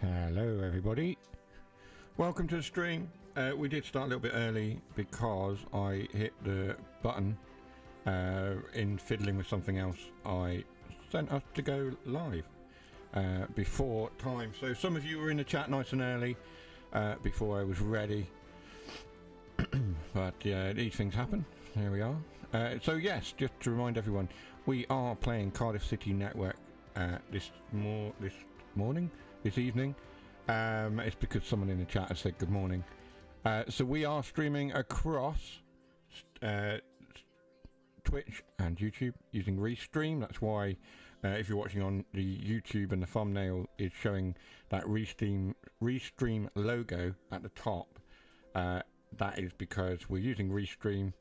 Hello everybody, welcome to the stream. We did start a little bit early because I hit the button in fiddling with something else. I sent us to go live before time, so some of you were in the chat nice and early before I was ready. But yeah, these things happen. Here we are. So yes, just to remind everyone, we are playing Cardiff City Network this evening. It's because someone in the chat has said good morning. So we are streaming across Twitch and YouTube using Restream. That's why if you're watching on the YouTube and the thumbnail is showing that Restream logo at the top, that is because we're using Restream,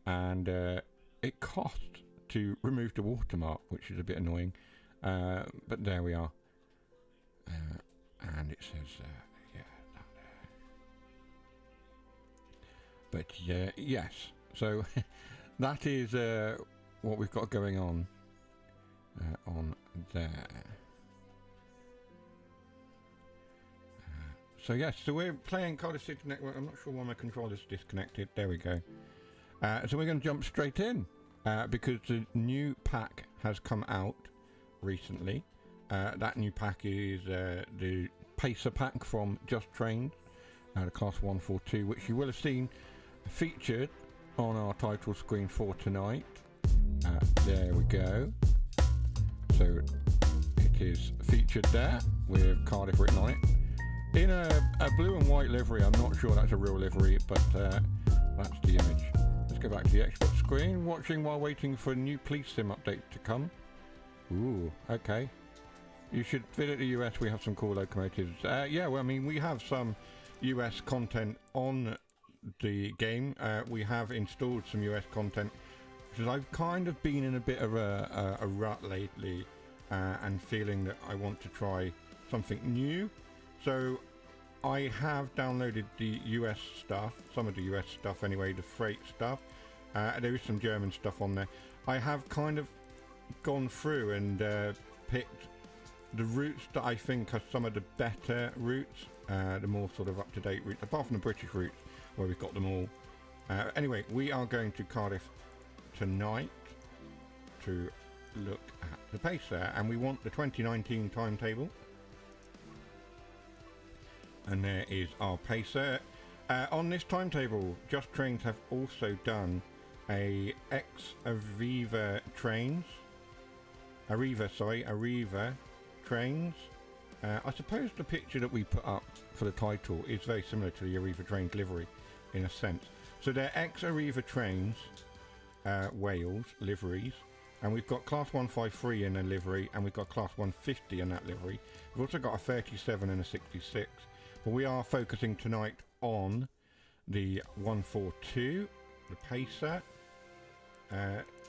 and it costs to remove the watermark, which is a bit annoying, but there we are. And it says yeah, down there. But yeah, yes, so that is what we've got going on there. So yes, so we're playing Cardiff City Network. I'm not sure why my controller's disconnected. There we go. So we're going to jump straight in because the new pack has come out recently. That new pack is the Pacer pack from Just Trains, the Class 142, which you will have seen featured on our title screen for tonight. There we go. So it is featured there with Cardiff written on it in a blue and white livery. I'm not sure that's a real livery, but that's the image. Let's go back to the Xbox screen. Watching while waiting for a new police sim update to come. Ooh, okay. You should visit the US. We have some cool locomotives. Yeah, well, I mean, we have some US content on the game. We have installed some US content because I've kind of been in a bit of a rut lately and feeling that I want to try something new. So I have downloaded the US stuff, some of the US stuff anyway, the freight stuff. There is some German stuff on there. I have kind of gone through and picked the routes that I think are some of the better routes, the more sort of up-to-date routes, apart from the British routes where we've got them all. Anyway, we are going to Cardiff tonight to look at the Pacer, and we want the 2019 timetable. And there is our Pacer. On this timetable, Just Trains have also done a Arriva trains I suppose the picture that we put up for the title is very similar to the Arriva trains livery in a sense. So they're ex-Arriva trains Wales liveries, and we've got Class 153 in a livery, and we've got Class 150 in that livery. We've also got a 37 and a 66, but we are focusing tonight on the 142, the Pacer.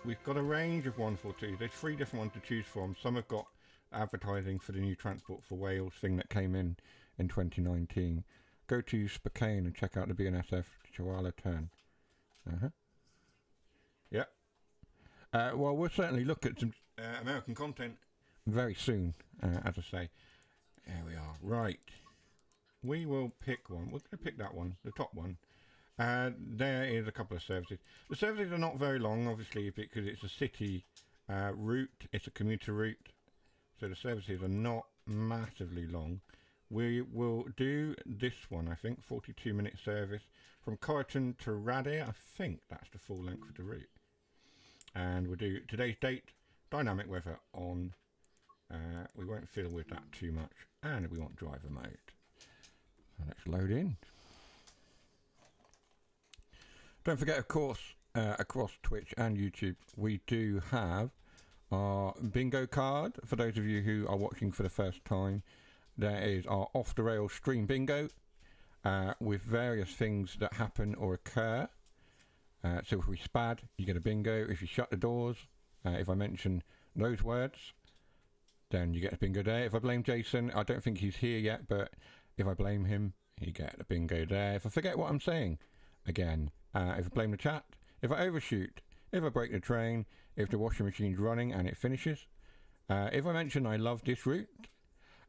We've got a range of 142s. There's 3 different ones to choose from. Some have got advertising for the new Transport for Wales thing that came in 2019. Go to Spokane and check out the BNSF Chihuahua turn. Yep. Well, we'll certainly look at some American content very soon, as I say. There we are. Right. We will pick one. We're going to pick that one, the top one. There is a couple of services. The services are not very long, obviously, because it's a city route. It's a commuter route. So the services are not massively long. We will do this one, I think, 42-minute service from Corriton to Radair. I think that's the full length of the route. And we'll do today's date, dynamic weather on. We won't fiddle with that too much. And we want driver mode. So let's load in. Don't forget, of course, across Twitch and YouTube, we do have our bingo card. For those of you who are watching for the first time, there is our off the rails stream bingo with various things that happen or occur. So if we spad, you get a bingo. If you shut the doors, if I mention those words, then you get a bingo there. If I blame Jason, I don't think he's here yet, but if I blame him, you get a bingo there. If I forget what I'm saying, again, if I blame the chat, if I overshoot, if I break the train, if the washing machine's running and it finishes, if I mention I love this route,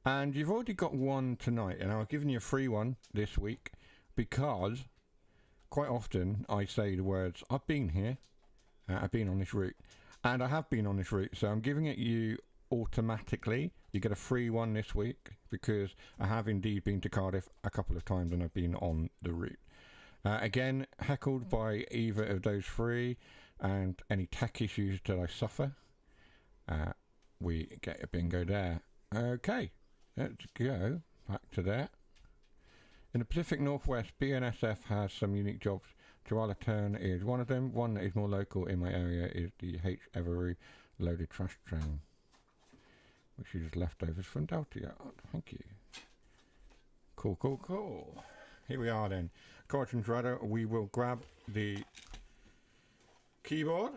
And you've already got one tonight, and I've given you a free one this week because quite often I say the words, I've been here, I've been on this route, and I have been on this route, so I'm giving it you automatically. You get a free one this week because I have indeed been to Cardiff a couple of times and I've been on the route. Again, heckled by either of those three and any tech issues that I suffer, we get a bingo there. Okay, let's go back to that. In the Pacific Northwest, BNSF has some unique jobs. Turn is one of them. One that is more local in my area is the H. Every loaded trash train, which is leftovers from Delta Yard. Thank you. Cool, cool, cool. Here we are then. Cartons Radar, we will grab the keyboard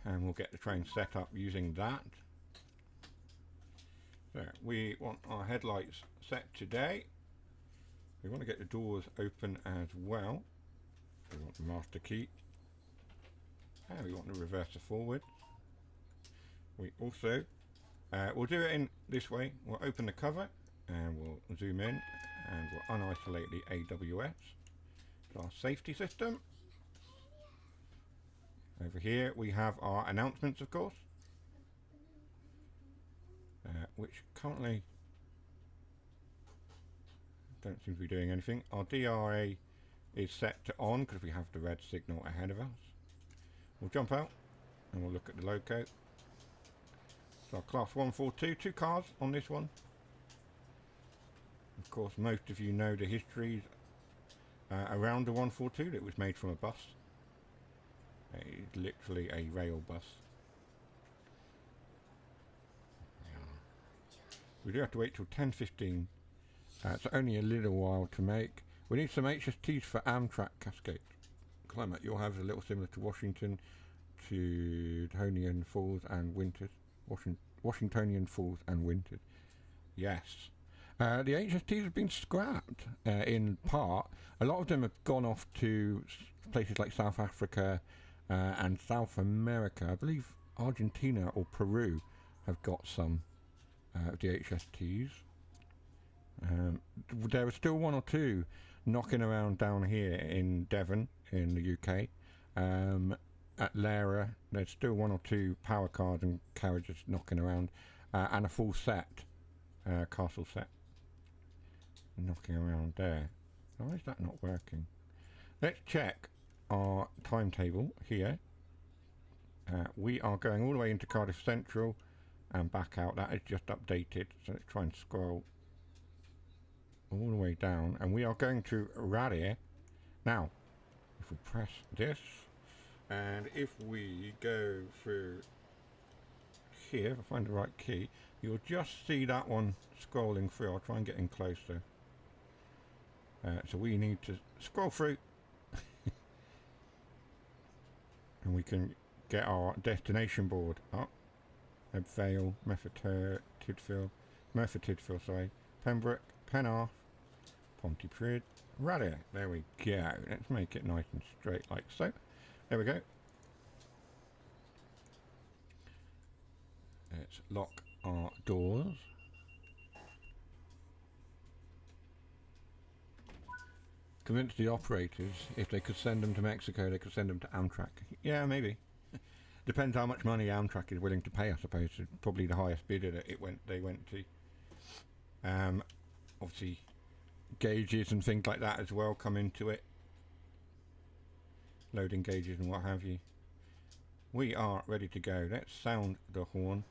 and we'll get the train set up using that. So we want our headlights set today. We want to get the doors open as well. We want the master key. And we want the reverser forward. We also, we'll do it in this way. We'll open the cover and we'll zoom in and we'll unisolate the AWS. It's our safety system. Over here we have our announcements, of course, which currently don't seem to be doing anything. Our DRA is set to on because we have the red signal ahead of us. We'll jump out and we'll look at the loco. So class 142, 2 cars on this one. Of course, most of you know the histories around the 142. That was made from a bus. It's literally a rail bus. We do have to wait till 10:15. It's only a little while to make. We need some HSTs for Amtrak Cascade. Climate, you'll have a little similar to Washington, to Washingtonian Falls and Winters. Washingtonian Falls and Winters. Yes. The HSTs have been scrapped in part. A lot of them have gone off to places like South Africa and South America. I believe Argentina or Peru have got some of the HSTs. There are still one or two knocking around down here in Devon in the UK. At Lara there's still one or two power cars and carriages knocking around, and a full set, castle set knocking around there. Why is that not working? Let's check our timetable here. We are going all the way into Cardiff Central and back out. That is just updated, so let's try and scroll all the way down, and we are going to Raleigh. Now if we press this and if we go through here, if I find the right key, you'll just see that one scrolling through. I'll try and get in closer. So we need to scroll through and we can get our destination board up. Vale, Merthyr Tydfil, Pembroke, Penarth, Pontypridd, Raleigh. There we go. Let's make it nice and straight like so. There we go. Let's lock our doors. Convince the operators if they could send them to Mexico, they could send them to Amtrak. Yeah, maybe. Depends how much money Amtrak is willing to pay, I suppose. It's probably the highest bidder that they went to. Obviously, gauges and things like that as well come into it. Loading gauges and what have you. We are ready to go. Let's sound the horn.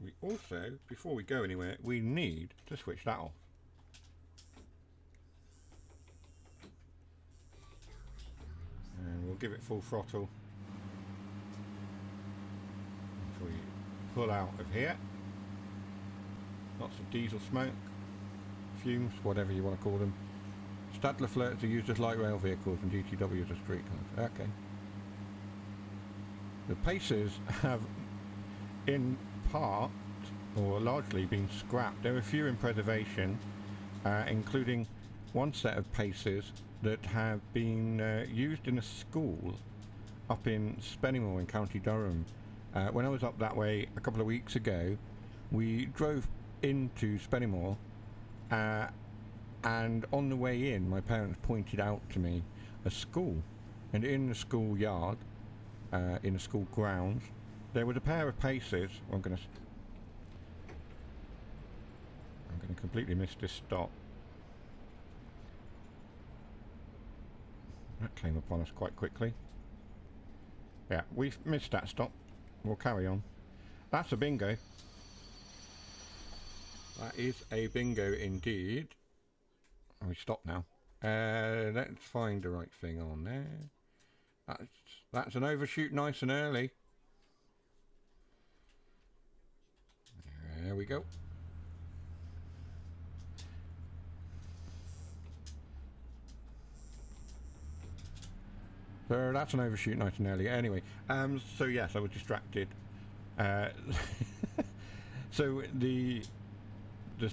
We also, before we go anywhere, we need to switch that off. And we'll give it full throttle until we pull out of here. Lots of diesel smoke, fumes, whatever you want to call them. Stadler flirts are used as light rail vehicles and GTWs as street cars. Okay. The Pacers have, in part or largely, been scrapped. There are a few in preservation, including one set of Pacers that have been used in a school up in Spennymoor in County Durham. When I was up that way a couple of weeks ago, we drove into Spennymoor, and on the way in, my parents pointed out to me a school, and in the school yard, in the school grounds, there was a pair of paces. I'm going to completely miss this stop. That came upon us quite quickly. Yeah, we've missed that stop. We'll carry on. That's a bingo. That is a bingo indeed. We stop now. Let's find the right thing on there. That's an overshoot nice and early. There we go. So that's an overshoot nice and early. Anyway, so yes, I was distracted. So the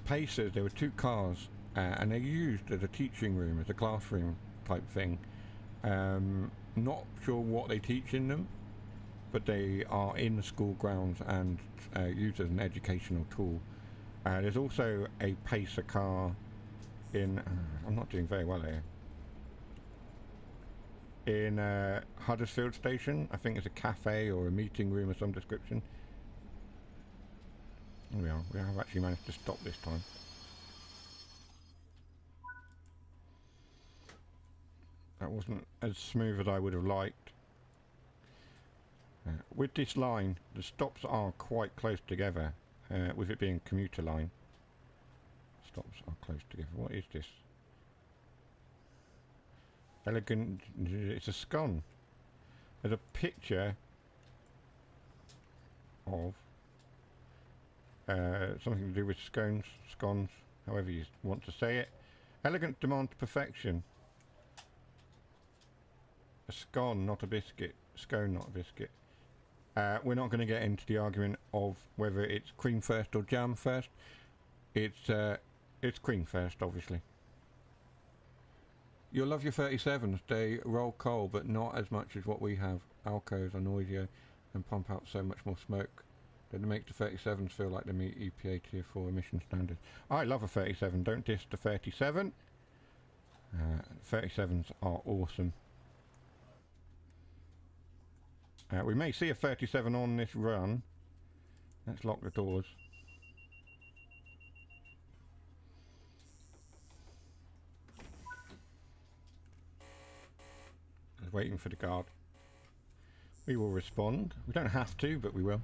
Pacers, there were two cars, and they're used as a teaching room, as a classroom type thing. Not sure what they teach in them, but they are in the school grounds and used as an educational tool. There's also a Pacer car in, I'm not doing very well here, in Huddersfield Station. I think it's a cafe or a meeting room of some description. Here we are. We have actually managed to stop this time. That wasn't as smooth as I would have liked. With this line, the stops are quite close together, with it being a commuter line. Stops are close together. What is this? Elegant, it's a scone. There's a picture of something to do with scones, however you want to say it. Elegant demands perfection. A scone, not a biscuit. Scone, not a biscuit. We're not going to get into the argument of whether it's cream first or jam first. It's cream first, obviously. You'll love your 37s. They roll coal, but not as much as what we have. Alcos are noisier and pump out so much more smoke that they make the 37s feel like they meet EPA Tier 4 emission standards. I love a 37. Don't diss the 37. 37s are awesome. We may see a 37 on this run. Let's lock the doors. Just waiting for the guard. We will respond. We don't have to, but we will.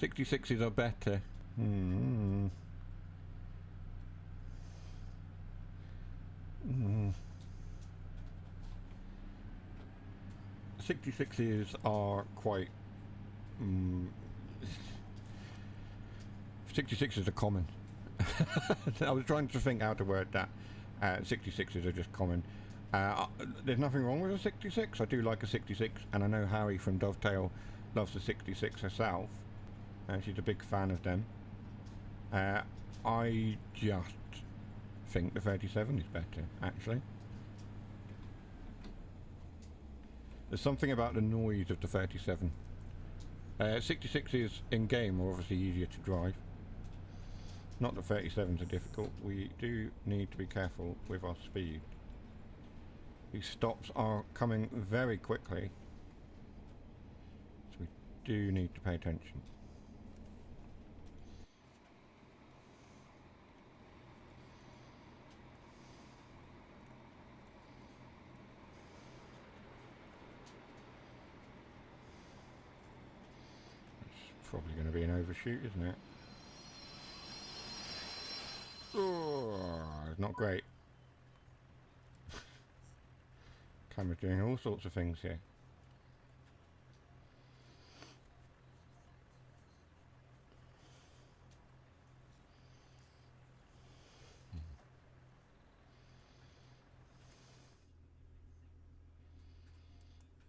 66s are better. 66s are quite 66s are common. I was trying to think how to word that. 66s are just common. There's nothing wrong with a 66. I do like a 66, and I know Harry from Dovetail loves a 66 herself, and she's a big fan of them. I just think the 37 is better, actually. There's something about the noise of the 37. 66s in game are obviously easier to drive. Not that 37s are difficult. We do need to be careful with our speed. These stops are coming very quickly, so we do need to pay attention. Probably going to be an overshoot, isn't it? Oh, it's not great. Camera's doing all sorts of things here.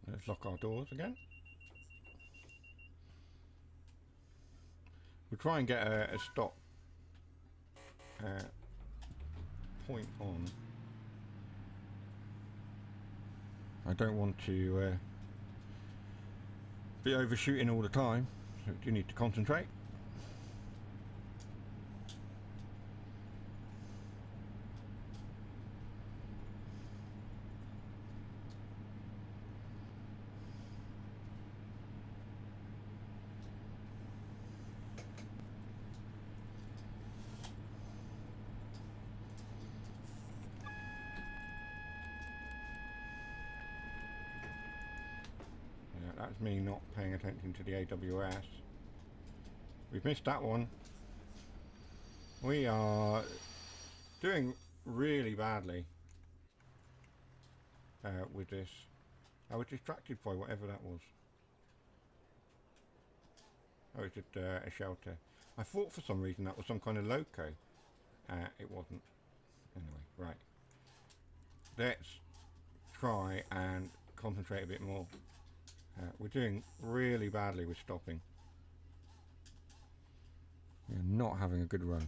Let's lock our doors again. We'll try and get a stop point on. I don't want to be overshooting all the time, so you need to concentrate. That's me not paying attention to the AWS. We've missed that one. We are doing really badly with this. I was distracted by whatever that was. Oh, it's just a shelter. I thought for some reason that was some kind of loco. It wasn't. Anyway, right. Let's try and concentrate a bit more. We're doing really badly with stopping. We're not having a good run.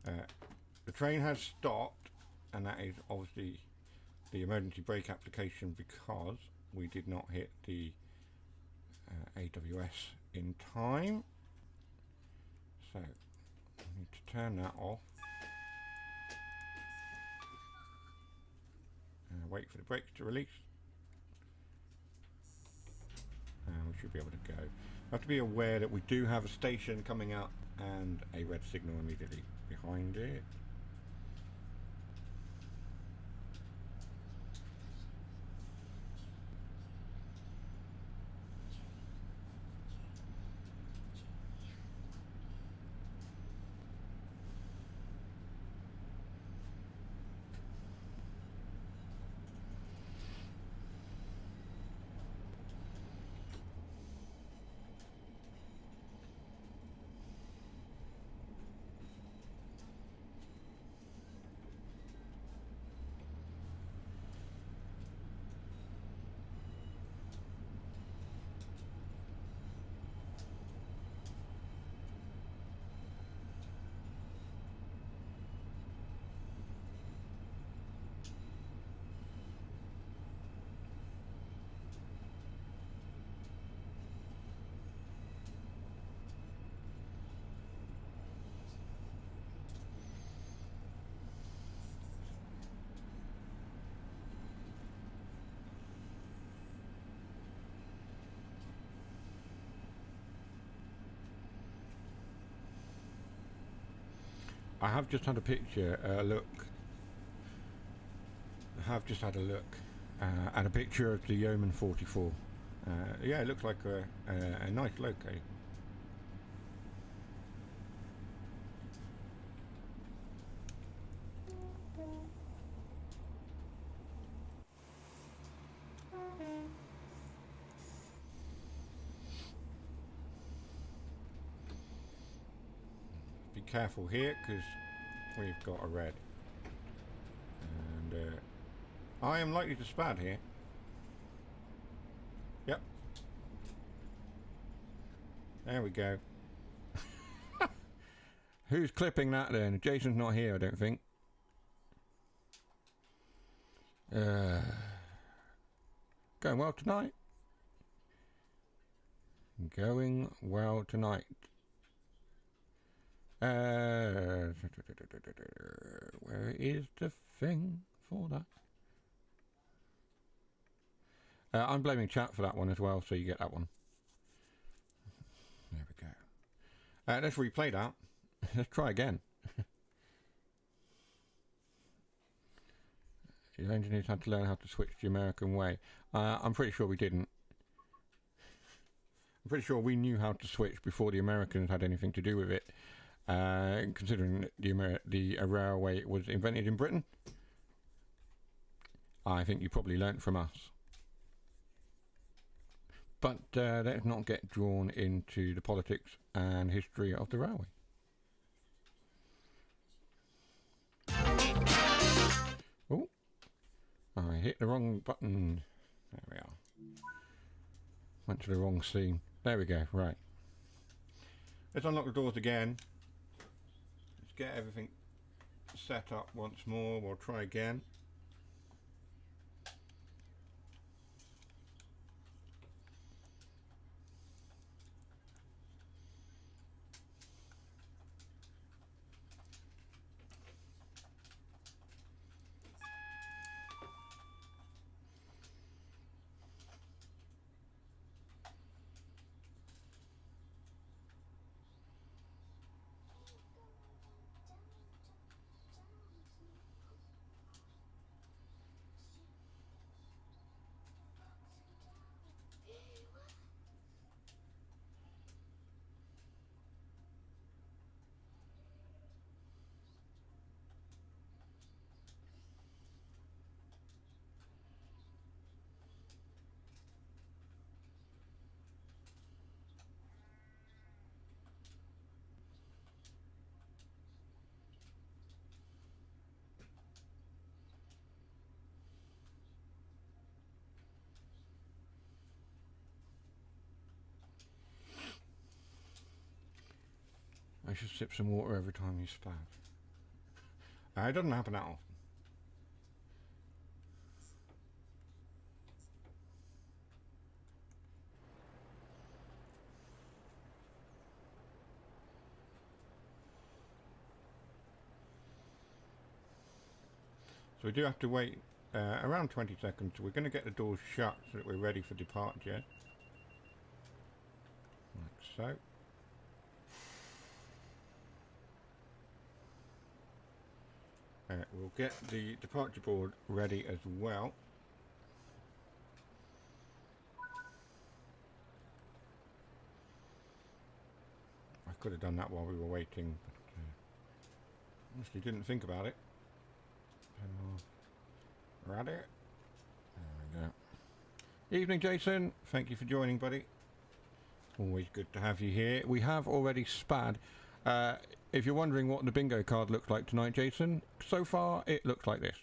The train has stopped, and that is obviously the emergency brake application because we did not hit the AWS in time. So I need to turn that off. Wait for the brakes to release. And we should be able to go. We have to be aware that we do have a station coming up and a red signal immediately behind it. I have just had a picture, look. I have just had a look at a picture of the Yeoman 44. Yeah, it looks like a nice loco. Be careful here because we've got a red. And I am likely to spad here. Yep. There we go. Who's clipping that then? Jason's not here, I don't think. Going well tonight. Going well tonight. Where is the thing for that? I'm blaming chat for that one as well, so you get that one. There we go. Let's replay that. Let's try again. The engineers had to learn how to switch the American way. I'm pretty sure we didn't. I'm pretty sure we knew how to switch before the Americans had anything to do with it. Considering the railway was invented in Britain, I think you probably learnt from us. But let's not get drawn into the politics and history of the railway. Oh, I hit the wrong button. There we are. Went to the wrong scene. There we go, right. Let's unlock the doors again. Let's get everything set up once more. We'll try again. I should sip some water every time you splat. It doesn't happen that often. So we do have to wait around 20 seconds. We're going to get the doors shut so that we're ready for departure. Like so. We'll get the departure board ready as well. I could have done that while we were waiting, but honestly didn't think about it. Ready? There we go. Evening, Jason. Thank you for joining, buddy. Always good to have you here. We have already spad. If you're wondering what the bingo card looks like tonight, Jason, so far it looks like this.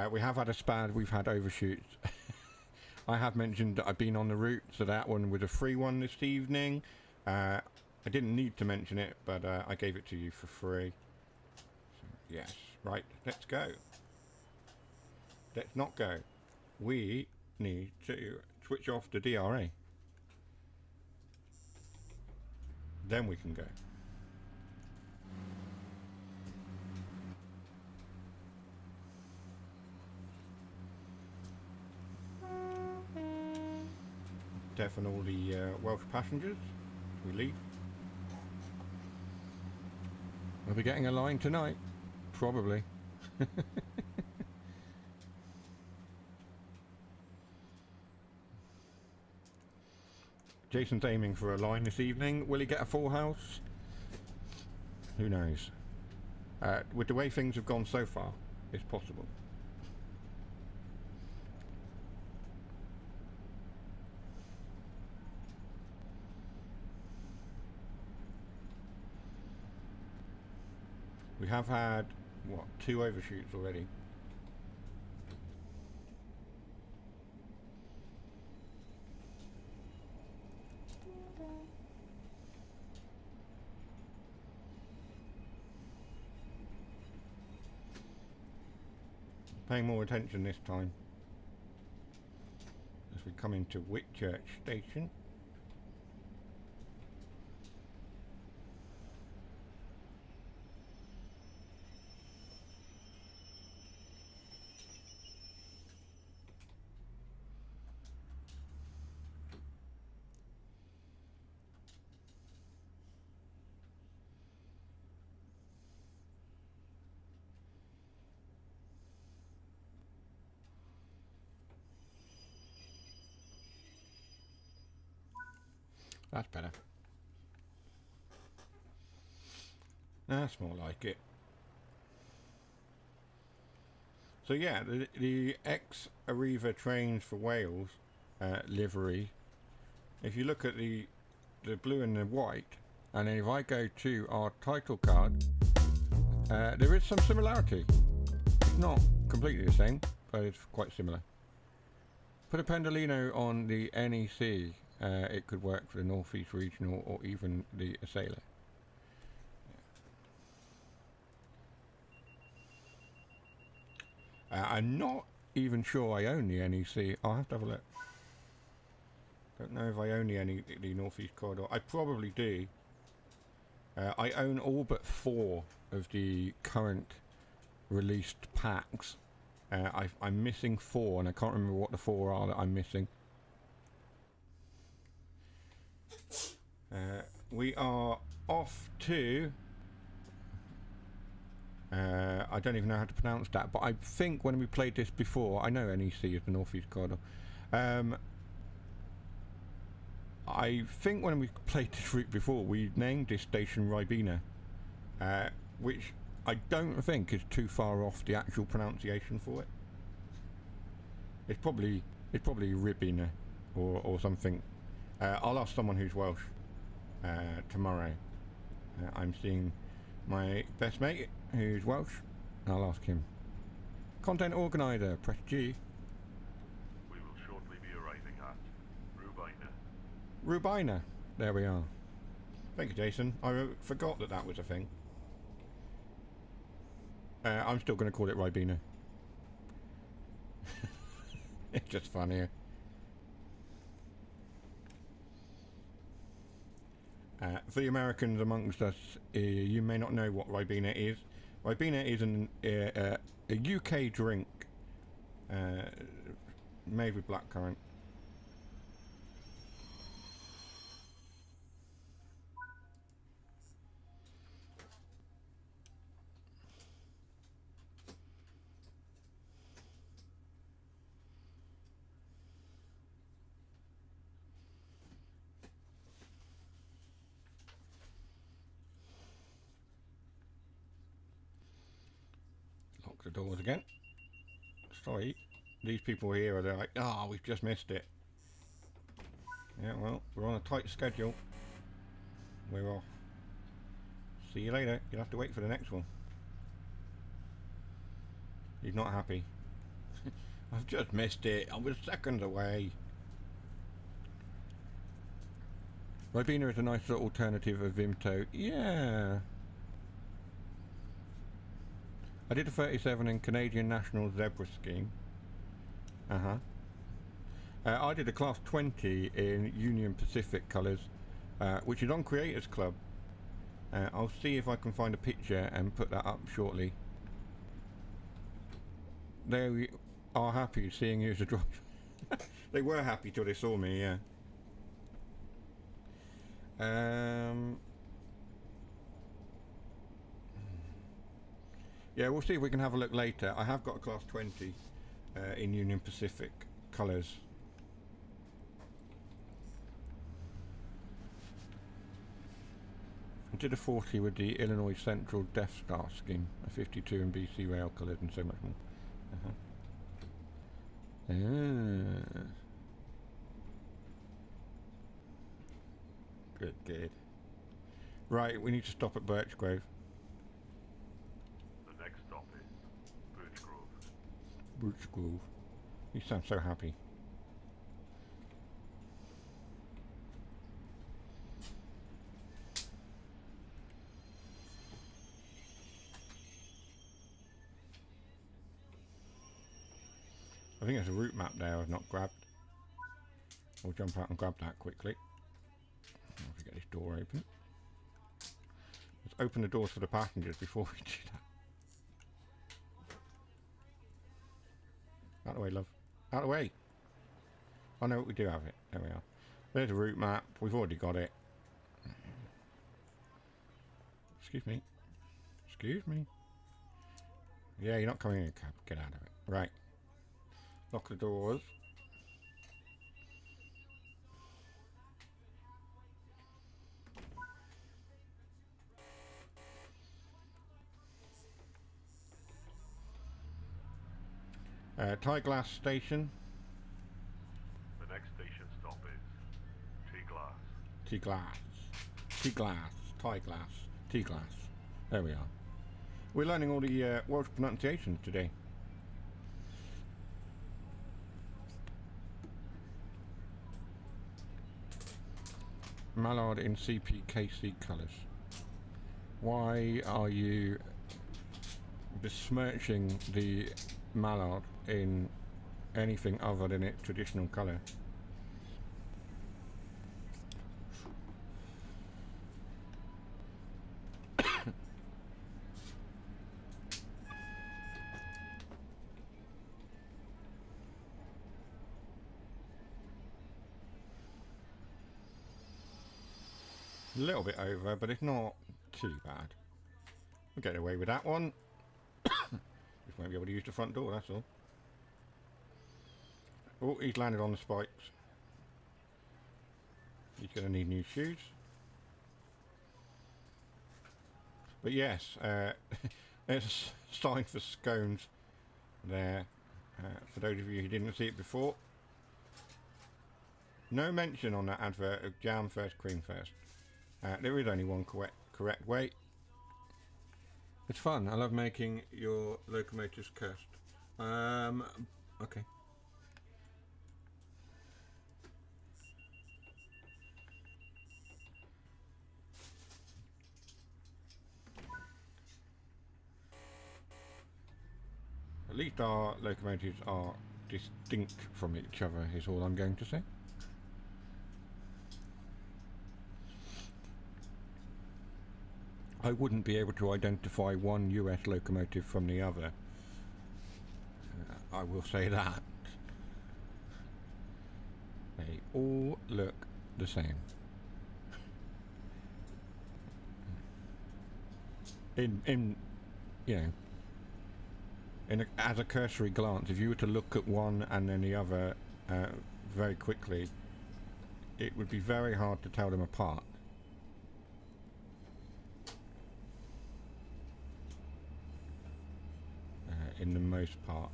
We have had a spad, we've had overshoots. I have mentioned that I've been on the route, so that one was a free one this evening. I didn't need to mention it, but I gave it to you for free. So, yes, right, let's go. Let's not go. We need to switch off the DRA. Then we can go. Deafen all the Welsh passengers as we leave. We'll be getting a line tonight, probably. Jason's aiming for a line this evening. Will he get a full house? Who knows? With the way things have gone so far, it's possible. We have had, what, 2 overshoots already. Paying more attention this time as we come into Whitchurch Station. That's better. That's more like it. So yeah, the ex-Arriva Trains for Wales livery, if you look at the blue and the white, and then if I go to our title card, there is some similarity. It's not completely the same, but it's quite similar. Put a Pendolino on the NEC. It could work for the North East Regional or even the Sailor. I'm not even sure I own the NEC. I'll have to have a look. Don't know if I own the North East Corridor. I probably do. I own all but 4 of the current released packs. I'm missing 4, and I can't remember what the 4 are that I'm missing. We are off to I don't even know how to pronounce that, but I think when we played this before, I know NEC is the North East Corridor. I think when we played this route before, we named this station Ribena, which I don't think is too far off the actual pronunciation for it. It's probably Ribena or something. I'll ask someone who's Welsh tomorrow. I'm seeing my best mate who's Welsh. I'll ask him. Content organizer, press G. We will shortly be arriving. Rubina. There we are. Thank you, Jason. I forgot that that was a thing. I'm still going to call it Ribena. It's just funnier. For the Americans amongst us, you may not know what Ribena is. Ribena is a UK drink made with blackcurrant. Lock the doors again. Sorry, these people here are like, oh, we've just missed it. Yeah, well, we're on a tight schedule. We're off. See you later. You'll have to wait for the next one. He's not happy. I've just missed it. I was seconds away. Ribena is a nice little alternative of Vimto. Yeah. I did a 37 in Canadian National Zebra Scheme. I did a class 20 in Union Pacific colours, which is on Creators Club. I'll see if I can find a picture and put that up shortly. They are happy seeing you as a driver. They were happy till they saw me, yeah. Yeah, we'll see if we can have a look later. I have got a class 20 in Union Pacific colours. I did a 40 with the Illinois Central Death Star scheme, a 52 in BC Rail colours and so much more. Good, good. Right, we need to stop at Birch Grove. The next stop is Birch Grove. Birch Grove. You sound so happy. I think there's a route map there I've not grabbed. I'll jump out and grab that quickly. I'll have to get this door open. Let's open the doors for the passengers before we do that. Out of the way, love. Out of the way! Oh no, we do have it. There we are. There's a route map. We've already got it. Excuse me. Excuse me. Yeah, you're not coming in, cab. Get out of it. Right. Lock the doors. Tie Glass Station. The next station stop is T-Glass. T-Glass. T-Glass. Tie Glass. T-Glass. There we are. We're learning all the Welsh pronunciations today. Mallard in CPKC colours. Why are you besmirching the mallard in anything other than its traditional colour? A little bit over, but it's not too bad. We'll get away with that one. Just won't be able to use the front door, that's all. Oh, he's landed on the spikes. He's going to need new shoes. But yes, there's a sign for scones there. For those of you who didn't see it before. No mention on that advert of jam first, cream first. There is only one correct way. It's fun. I love making your locomotives cursed. Okay. At least our locomotives are distinct from each other, is all I'm going to say. I wouldn't be able to identify one US locomotive from the other. I will say that. They all look the same. In you know, as a cursory glance, if you were to look at one and then the other very quickly, it would be very hard to tell them apart. In the most part.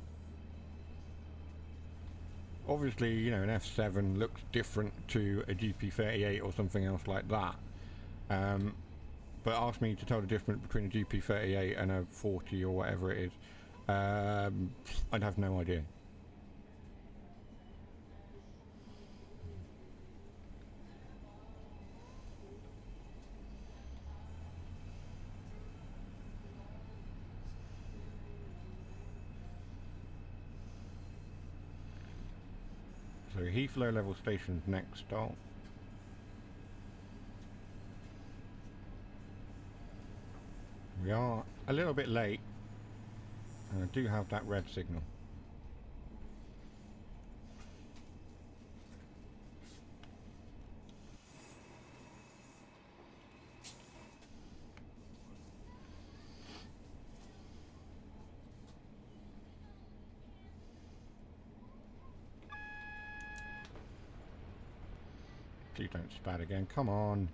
Obviously, you know, an F7 looks different to a GP38 or something else like that. But ask me to tell the difference between a GP38 and a 40 or whatever it is, I'd have no idea. So Heathrow level station's next stop. We are a little bit late, and I do have that red signal. Please don't spat again, come on.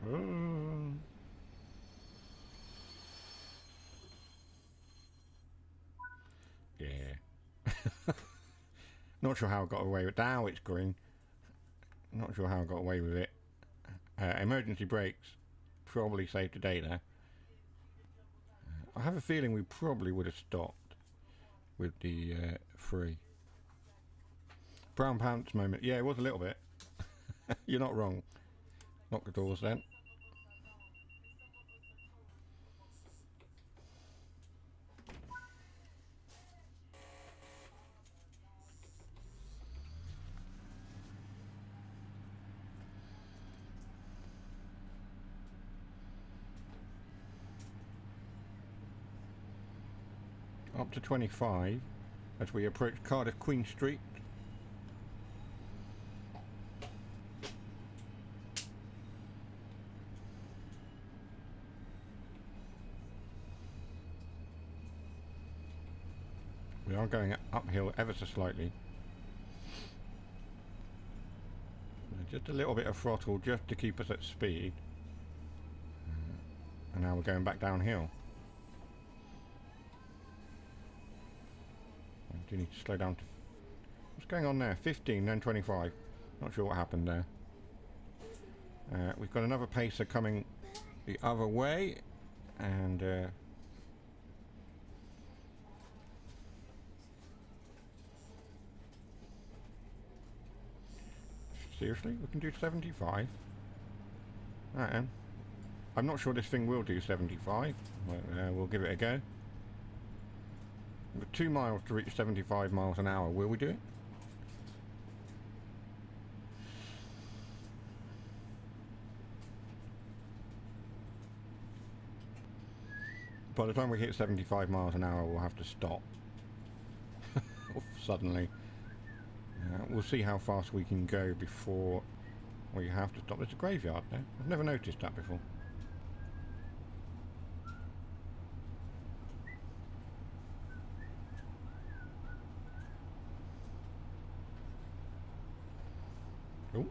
Oh. Yeah. Not sure how I got away with it. Now it's green. Not sure how I got away with it. Emergency brakes probably saved the day there. I have a feeling we probably would have stopped with the free. Brown pants moment. Yeah, it was a little bit. You're not wrong. Lock the doors then. Up to 25 as we approach Cardiff Queen Street. We are going uphill ever so slightly. Just a little bit of throttle just to keep us at speed. And now we're going back downhill. I do need to slow down to... What's going on there? 15, then 25. Not sure what happened there. We've got another pacer coming the other way. And... seriously? We can do 75? Right then. I'm not sure this thing will do 75, but we'll give it a go. We've got 2 miles to reach 75 miles an hour. Will we do it? By the time we hit 75 miles an hour, we'll have to stop. Suddenly. We'll see how fast we can go before we have to stop. There's a graveyard there. I've never noticed that before. Oh.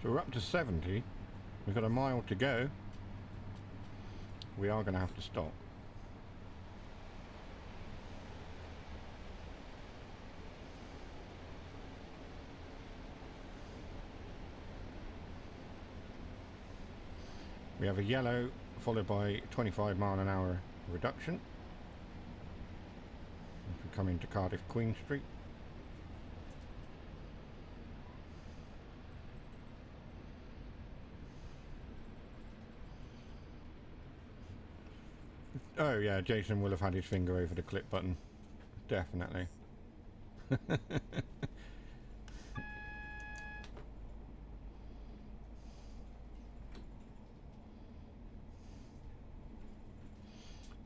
So we're up to 70. We've got a mile to go. We are going to have to stop. We have a yellow followed by 25 mile an hour reduction. If we come into Cardiff Queen Street. Oh yeah, Jason will have had his finger over the clip button. Definitely.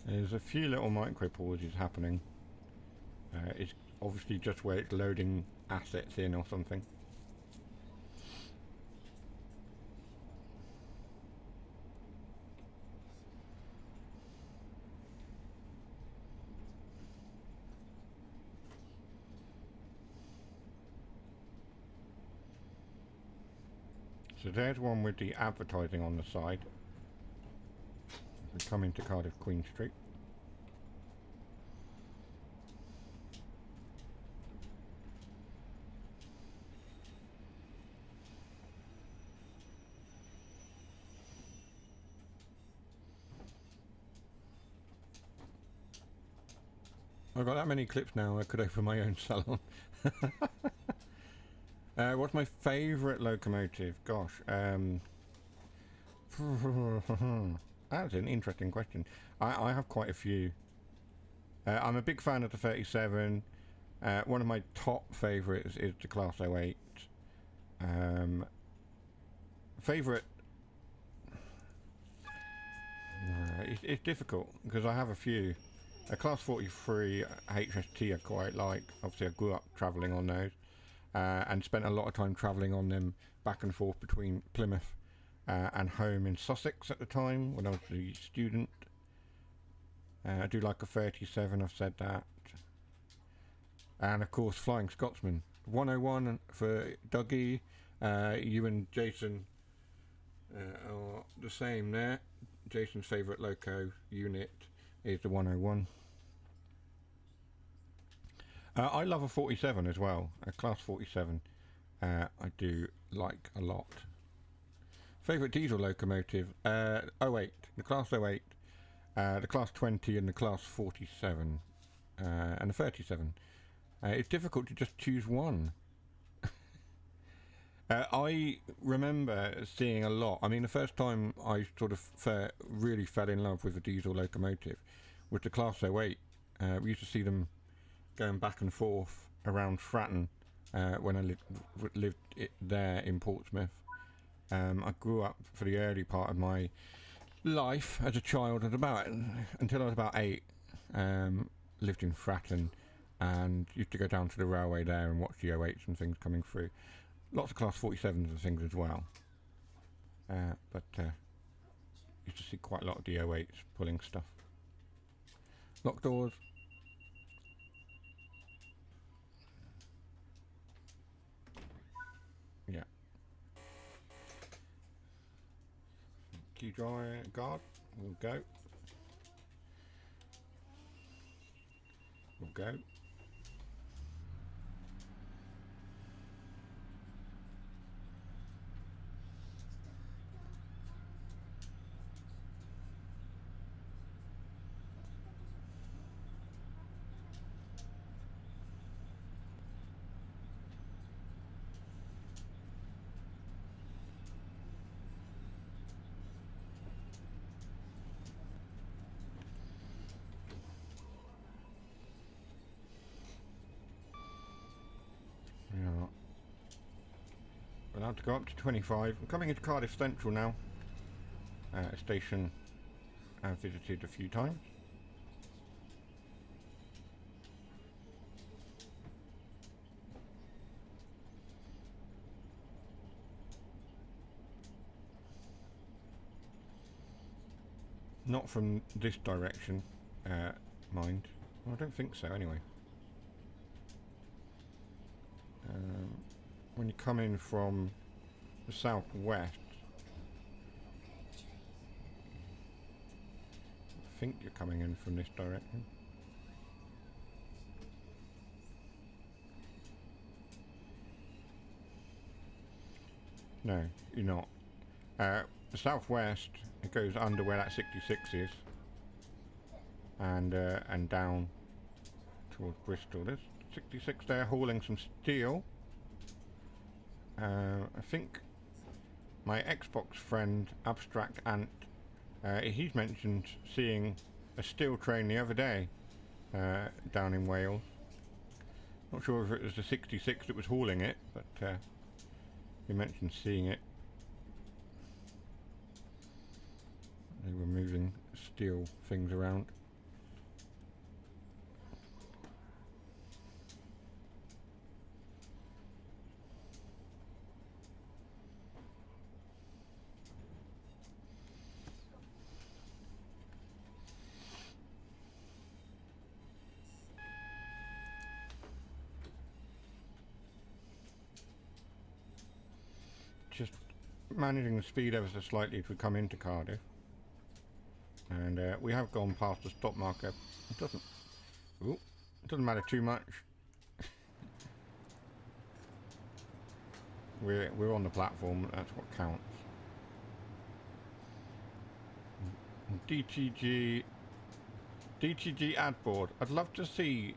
There's a few little micro pauses happening. It's obviously just where it's loading assets in or something. So there's one with the advertising on the side. We come into Cardiff Queen Street. I've got that many clips now, I could open my own salon. What's my favourite locomotive? Gosh, that's an interesting question. I have quite a few. I'm a big fan of the 37. One of my top favourites is the Class 08. Favourite... it's difficult, because I have a few. A Class 43 HST I quite like. Obviously I grew up travelling on those. And spent a lot of time travelling on them back and forth between Plymouth and home in Sussex at the time when I was a student. I do like a 37, I've said that. And of course Flying Scotsman. 101 for Dougie. You and Jason are the same there. Jason's favourite loco unit is the 101. I love a 47 as well, a Class 47. I do like a lot. Favourite diesel locomotive? 08, the Class 08, the Class 20 and the Class 47, and the 37. It's difficult to just choose one. I remember seeing a lot. I mean, the first time I sort of really fell in love with a diesel locomotive was the Class 08. We used to see them going back and forth around Fratton when I lived there in Portsmouth. I grew up for the early part of my life as a child until I was about 8. Lived in Fratton and used to go down to the railway there and watch the 08s and things coming through. Lots of Class 47s and things as well. But used to see quite a lot of the 08s pulling stuff. Lock doors. Yeah. Key drive guard. We'll go. We'll go. We're allowed to go up to 25. I'm coming into Cardiff Central now. A station I've visited a few times. Not from this direction, mind. Well, I don't think so anyway. When you come in from the southwest. I think you're coming in from this direction. No, you're not. The southwest, it goes under where that 66 is, and down towards Bristol. There's 66 there hauling some steel. I think my Xbox friend Abstract Ant, he's mentioned seeing a steel train the other day down in Wales. Not sure if it was the 66 that was hauling it, but he mentioned seeing it. They were moving steel things around. Just managing the speed ever so slightly as we come into Cardiff. And we have gone past the stop marker. It doesn't matter too much. We're on the platform. That's what counts. DTG ad board. I'd love to see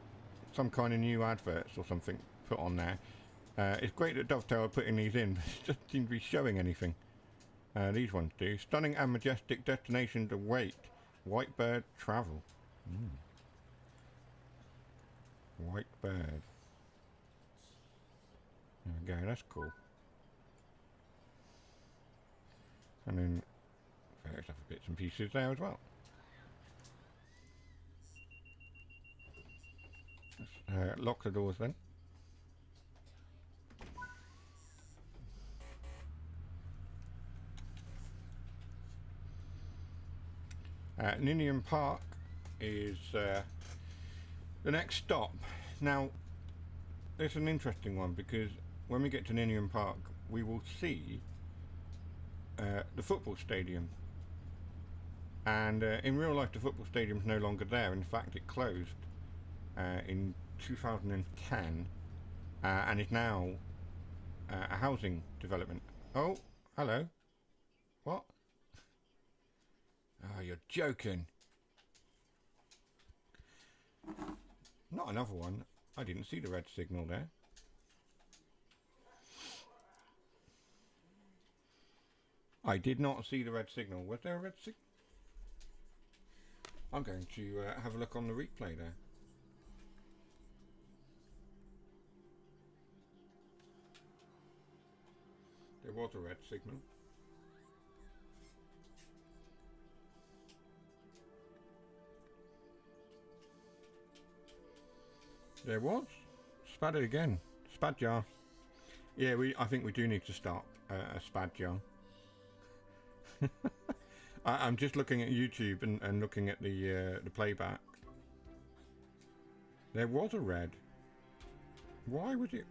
some kind of new adverts or something put on there. It's great that Dovetail are putting these in, but it doesn't seem to be showing anything. These ones do. Stunning and majestic destinations await. Whitebird travel. Whitebird. There we go, that's cool. And then various other bits and pieces there as well. Let's lock the doors then. Ninian Park is the next stop. Now, it's an interesting one because when we get to Ninian Park, we will see the football stadium. And in real life, the football stadium is no longer there. In fact, it closed in 2010 and is now a housing development. Oh, hello. What? Oh, you're joking. Not another one. I didn't see the red signal there. I did not see the red signal. Was there a red signal? I'm going to have a look on the replay there. There was a red signal. There was. Spad it again. Spad jar. Yeah, I think we do need to start a spad jar. I'm just looking at YouTube and looking at the playback. There was a red. Why was it?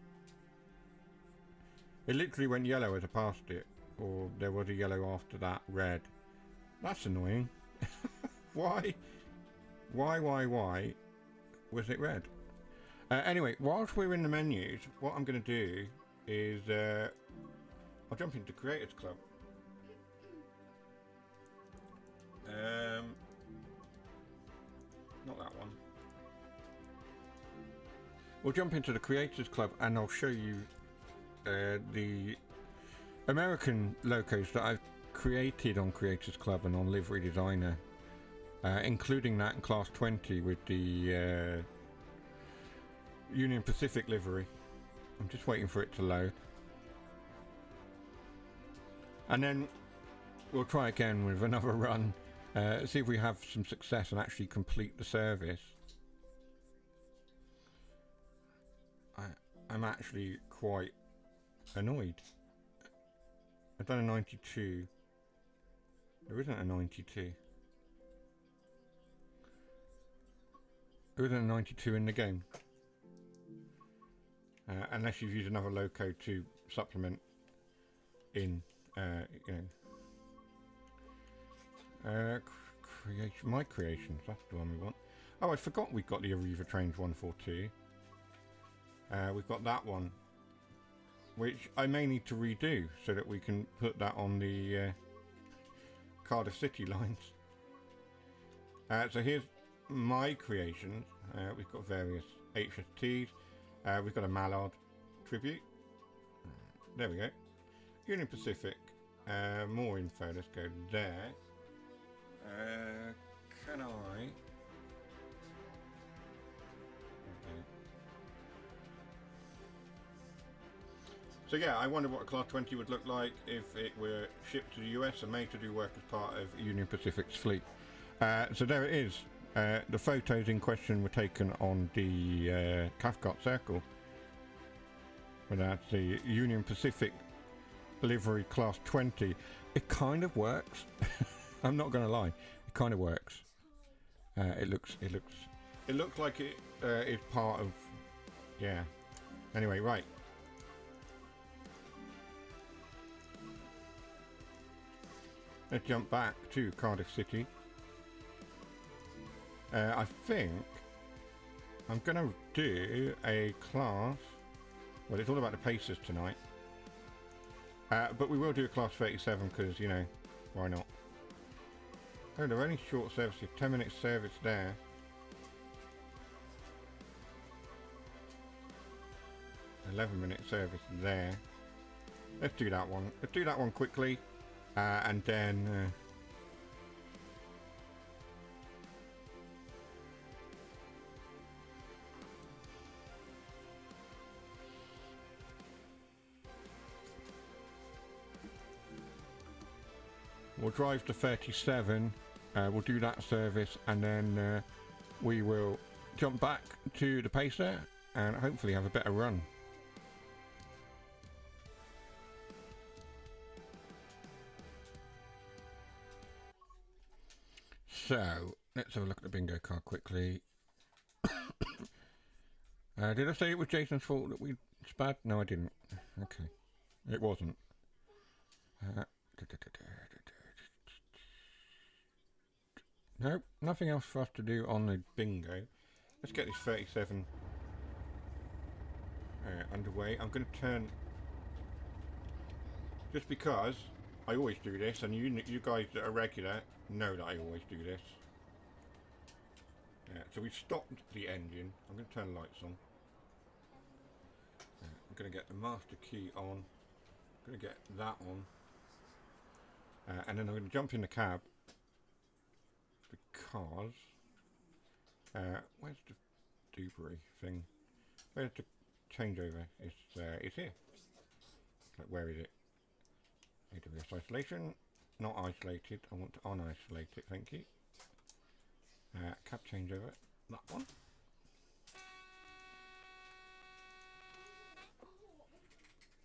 It literally went yellow as I passed it, or there was a yellow after that red. That's annoying. Why was it red? Anyway, whilst we're in the menus, what I'm going to do is I'll jump into Creators Club. Not that one. We'll jump into the Creators Club and I'll show you the American logos that I've created on Creators Club and on Livery Designer, including that in Class 20 with the Union Pacific livery. I'm just waiting for it to load. And then we'll try again with another run, see if we have some success and actually complete the service. I'm actually quite annoyed. I've done a 92. There isn't a 92. There isn't a 92 in the game. Unless you've used another low code to supplement in, you know, my creations, that's the one we want. Oh, I forgot we've got the Arriva Trains 142. We've got that one, which I may need to redo so that we can put that on the Cardiff City lines. So here's my creations. We've got various HSTs. We've got a Mallard tribute. There we go. Union Pacific. More info. Let's go there. Can I? Okay. So yeah, I wonder what a Class 20 would look like if it were shipped to the US and made to do work as part of Union Pacific's fleet. So there it is. The photos in question were taken on the Cathcart Circle. But that's the Union Pacific livery Class 20. It kind of works. I'm not going to lie. It kind of works. It looks like it is part of. Yeah. Anyway, right. Let's jump back to Cardiff City. I think I'm going to do a class. Well, it's all about the Pacers tonight. But we will do a class 37 because, you know, why not? Oh, they're only short services. 10 minutes service there. $11-minute service there. Let's do that one. Let's do that one quickly. And then... we'll drive to 37, we'll do that service, and then we will jump back to the Pacer and hopefully have a better run. So, let's have a look at the bingo card quickly. Did I say it was Jason's fault that we spad? No, I didn't. Okay. It wasn't. Nope, nothing else for us to do on the bingo. Let's get this 37 underway. I'm going to turn... Just because I always do this, and you guys that are regular know that I always do this. So we've stopped the engine. I'm going to turn the lights on. I'm going to get the master key on. I'm going to get that on. And then I'm going to jump in the cab. Because... where's the Dewberry thing? Where's the changeover? It's here. Like, where is it? AWS isolation. Not isolated. I want to unisolate it, thank you. Cab changeover. That one.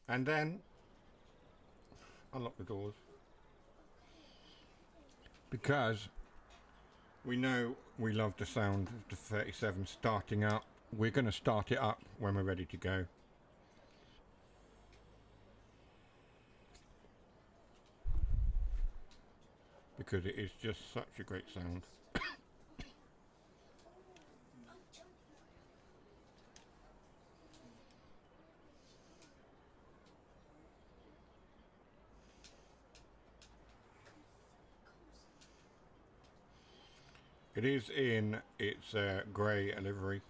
And then unlock the doors. Because we know we love the sound of the 37 starting up. We're going to start it up when we're ready to go. Because it is just such a great sound. It is in its grey livery.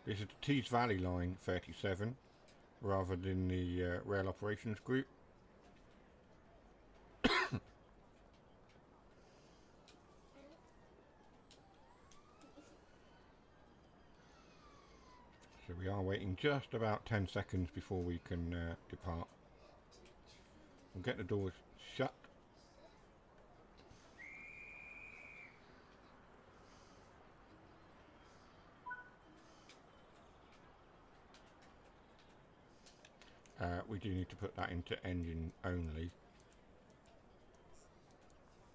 This is the Tees Valley Line 37 rather than the Rail Operations Group. So we are waiting just about 10 seconds before we can depart. We'll get the doors shut. We do need to put that into engine only.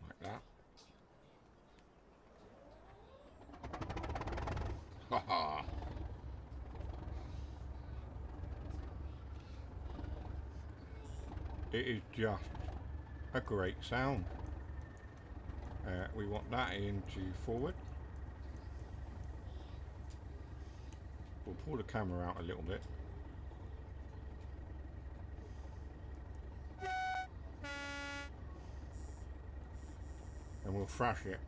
Like that. Haha! It is just a great sound. We want that into forward. We'll pull the camera out a little bit. And we'll thrash it.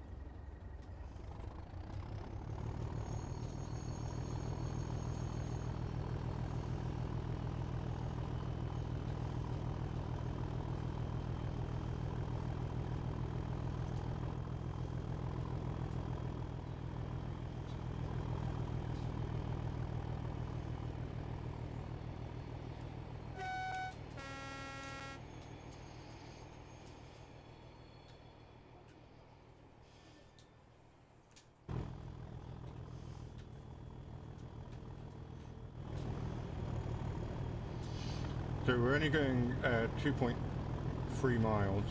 So we're only going 2.3 miles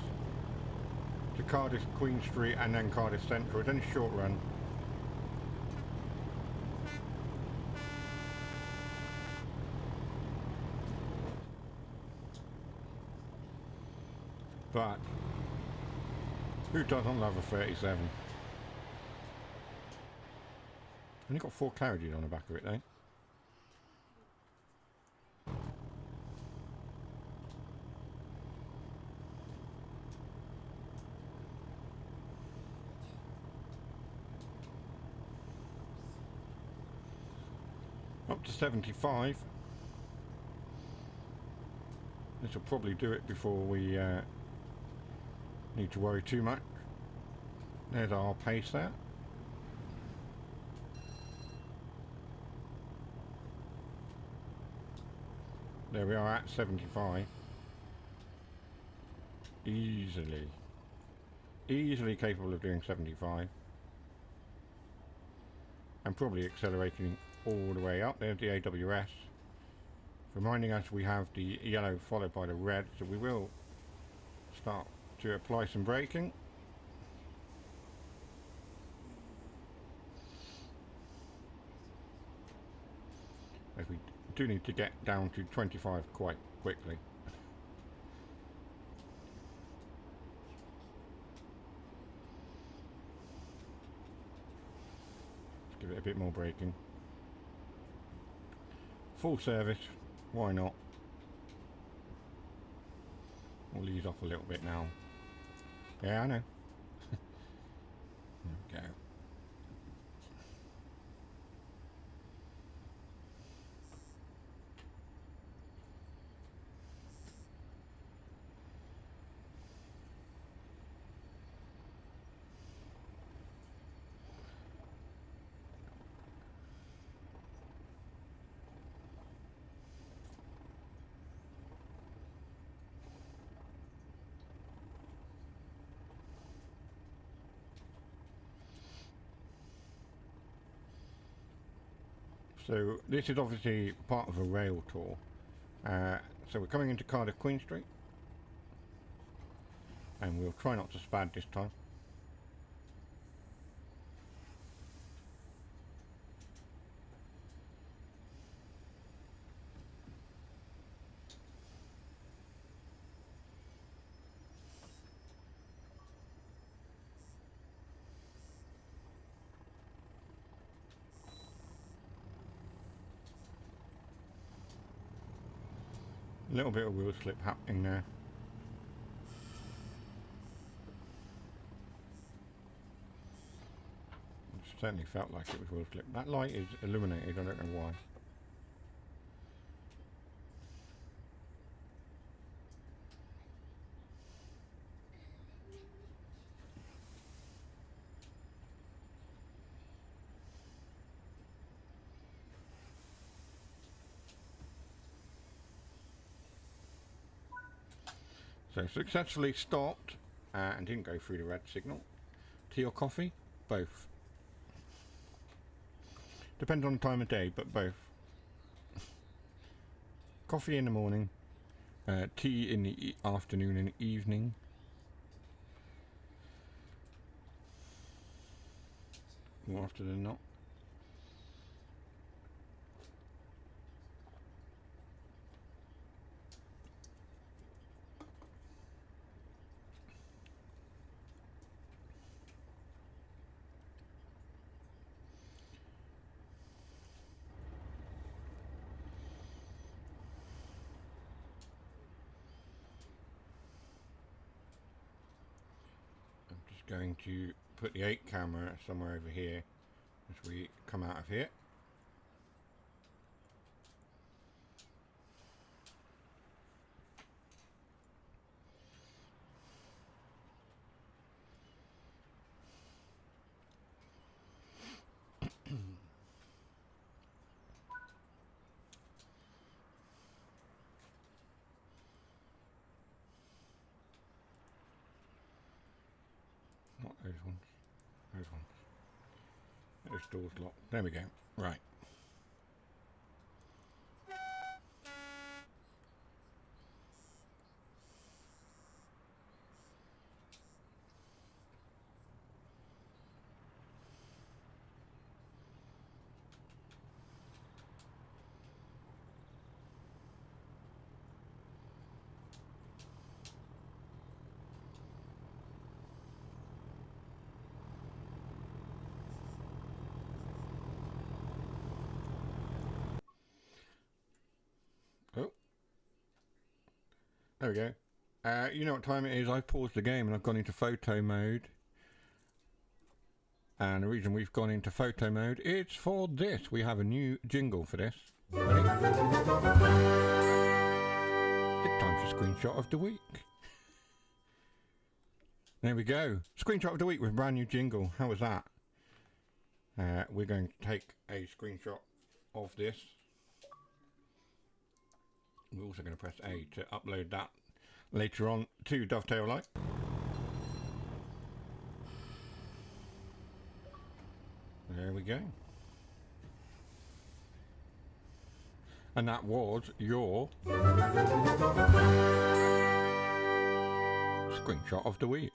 to Cardiff Queen Street and then Cardiff Central. It's only a short run. But who doesn't love a 37? Only got 4 carriages on the back of it though. Up to 75. This will probably do it before we need to worry too much. There's our pace there. There we are at 75. Easily capable of doing 75. And probably accelerating all the way up. There's the AWS. Reminding us we have the yellow followed by the red, so we will start to apply some braking. As we do need to get down to 25 quite quickly. Let's give it a bit more braking. Full service, why not? We'll ease off a little bit now. Yeah, I know. There we go. So this is obviously part of a rail tour. So we're coming into Cardiff Queen Street, and we'll try not to spad this time. A little bit of wheel slip happening there. It certainly felt like it was wheel slip. That light is illuminated, I don't know why. So successfully stopped and didn't go through the red signal. Tea or coffee? Both. Depends on the time of day, but both. Coffee in the morning, tea in the afternoon and evening. More often than not. just going to put the 8 camera somewhere over here as we come out of here. Not those ones. Those ones. Those doors locked. There we go. Right. Oh. There we go. You know what time it is? I've paused the game and I've gone into photo mode. And the reason we've gone into photo mode is for this. We have a new jingle for this. Ready? It's time for screenshot of the week. There we go. Screenshot of the week with a brand new jingle. How was that? We're going to take a screenshot of this. We're also going to press A to upload that later on to Dovetail Light. There we go. And that was your screenshot of the week.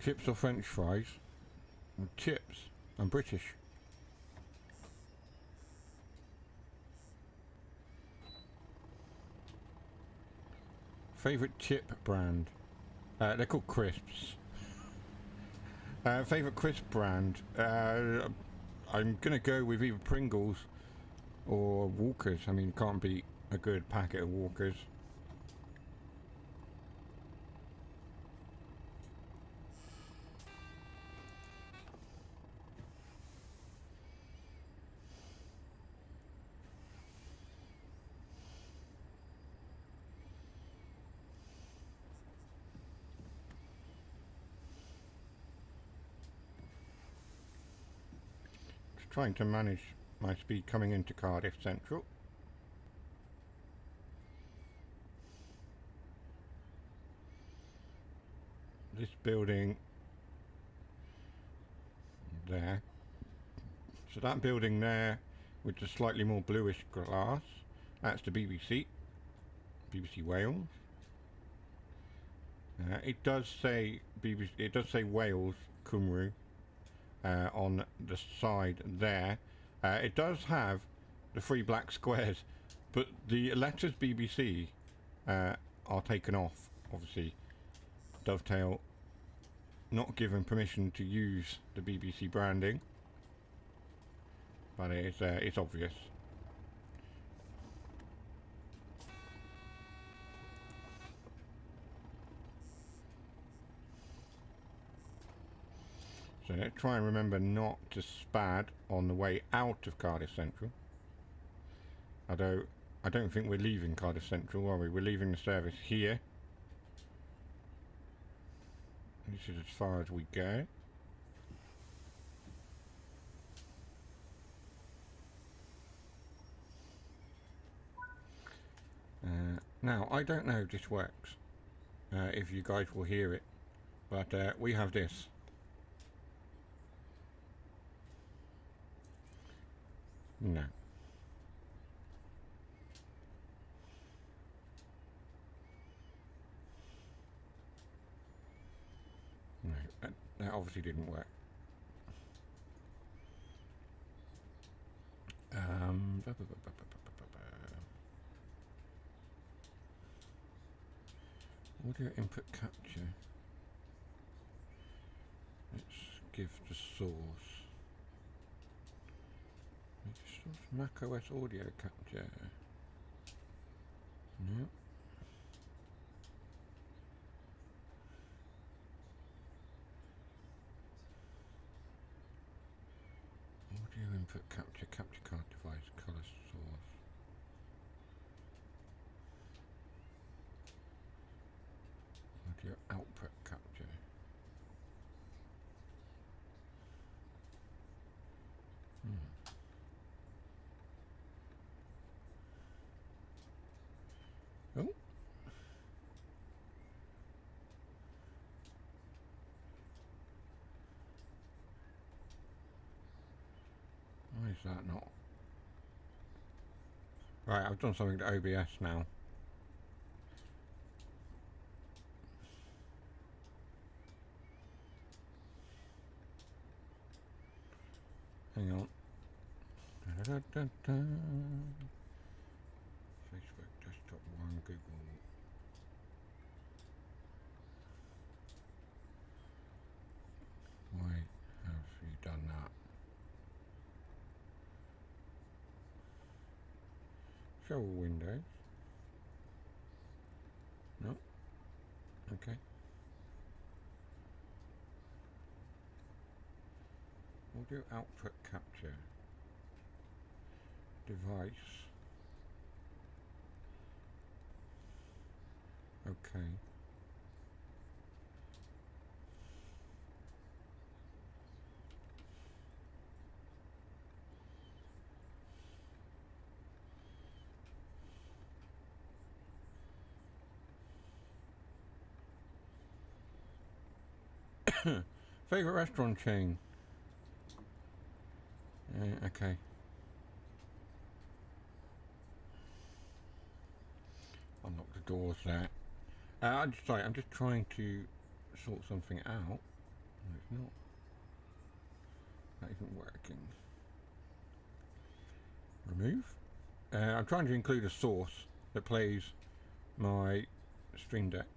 Chips or French fries? Chips. I'm British. Favourite chip brand? They're called crisps. Favourite crisp brand? I'm gonna go with either Pringles or Walkers. I mean, can't beat a good packet of Walkers. Trying to manage my speed coming into Cardiff Central. This building there. So that building there with the slightly more bluish glass, that's the BBC Wales. It does say BBC. It does say Wales, Cymru. On the side there. It does have the 3 black squares, but the letters BBC are taken off. Obviously, Dovetail not given permission to use the BBC branding, but it's obvious. So let's try and remember not to spad on the way out of Cardiff Central. Although, I don't think we're leaving Cardiff Central, are we? We're leaving the service here. This is as far as we go. Now, I don't know if this works, if you guys will hear it, but we have this. No. No, that obviously didn't work. Audio input capture. give the source. Mac OS audio capture. No. Audio input capture, capture card device, color source. Audio output capture. Oh. Why is that not? Right, I've done something to OBS now. Hang on. Da-da-da-da. Facebook, desktop 1, Google. Why have you done that? Show all windows. No. Okay. Audio output capture. Device. Okay. Favorite restaurant chain. Okay. Unlock the doors there. I'm just trying to sort something out. No, it's not. That isn't working. Remove. I'm trying to include a source that plays my Stream Deck.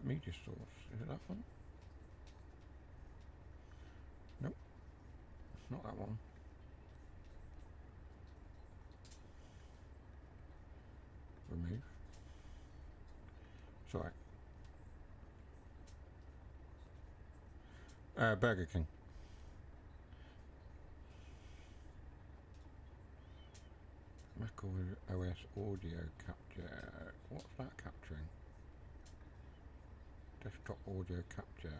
Media source. Is it that one? Nope. It's not that one. Remove. Sorry. Burger King. Mac OS audio capture. What's that capturing? Desktop audio capture.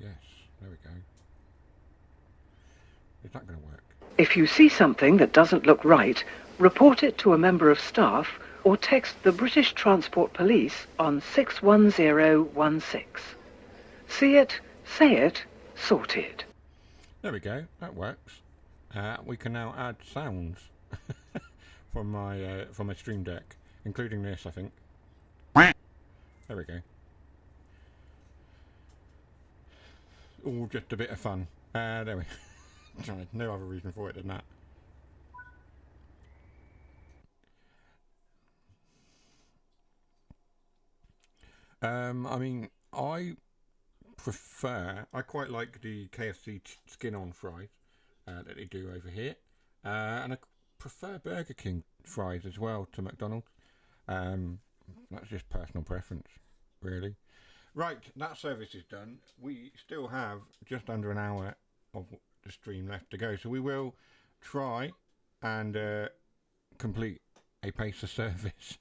Yes, there we go. Is that going to work? If you see something that doesn't look right, report it to a member of staff or text the British Transport Police on 61016. See it, say it, sorted. There we go, that works. We can now add sounds from my Stream Deck, including this, I think. There we go. All just a bit of fun. There we go. No other reason for it than that. I mean, I quite like the KFC skin-on fries that they do over here. And I prefer Burger King fries as well to McDonald's. That's just personal preference, really. Right, that service is done. We still have just under an hour of the stream left to go, so we will try and complete a pacer service.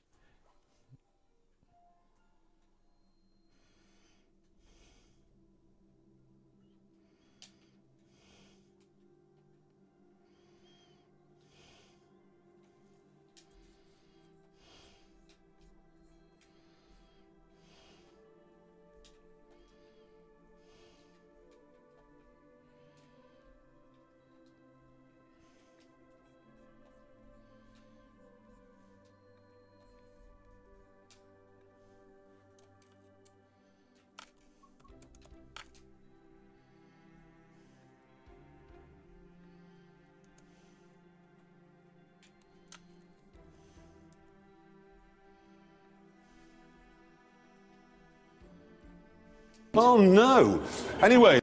Oh no! Anyway.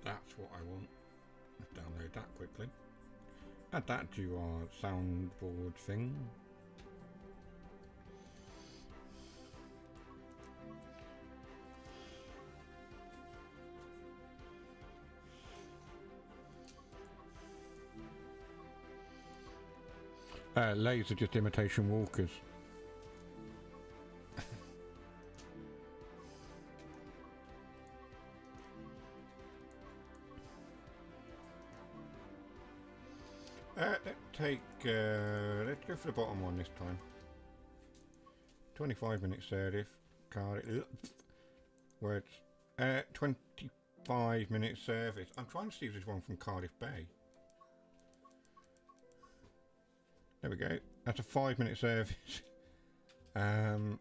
That's what I want. Let's download that quickly. Add that to our soundboard thing. Lays are just imitation walkers. Let's go for the bottom one this time. 25-minute service. Cardiff. Words. 25-minute service. I'm trying to see if there's one from Cardiff Bay. There we go. That's a 5-minute service. Yeah,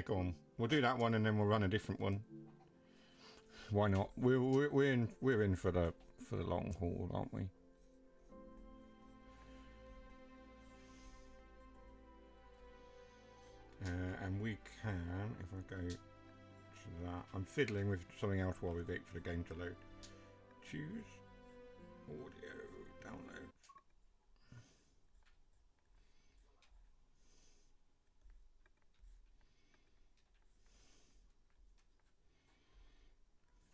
go on. We'll do that one and then we'll run a different one. Why not? We're in for the long haul, aren't we? And we can, if I go to that, I'm fiddling with something else while we wait for the game to load. Choose audio downloads.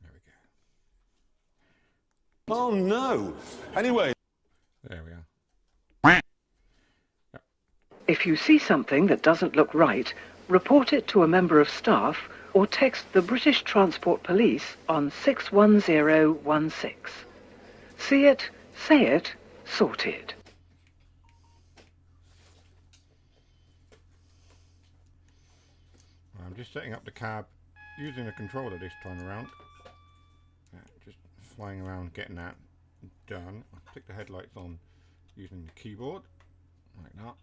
There we go. Oh no! Anyway. There we are. If you see something that doesn't look right, report it to a member of staff or text the British Transport Police on 61016. See it, say it, sorted. I'm just setting up the cab using the controller this time around. Just flying around getting that done. I'll stick the headlights on using the keyboard like that.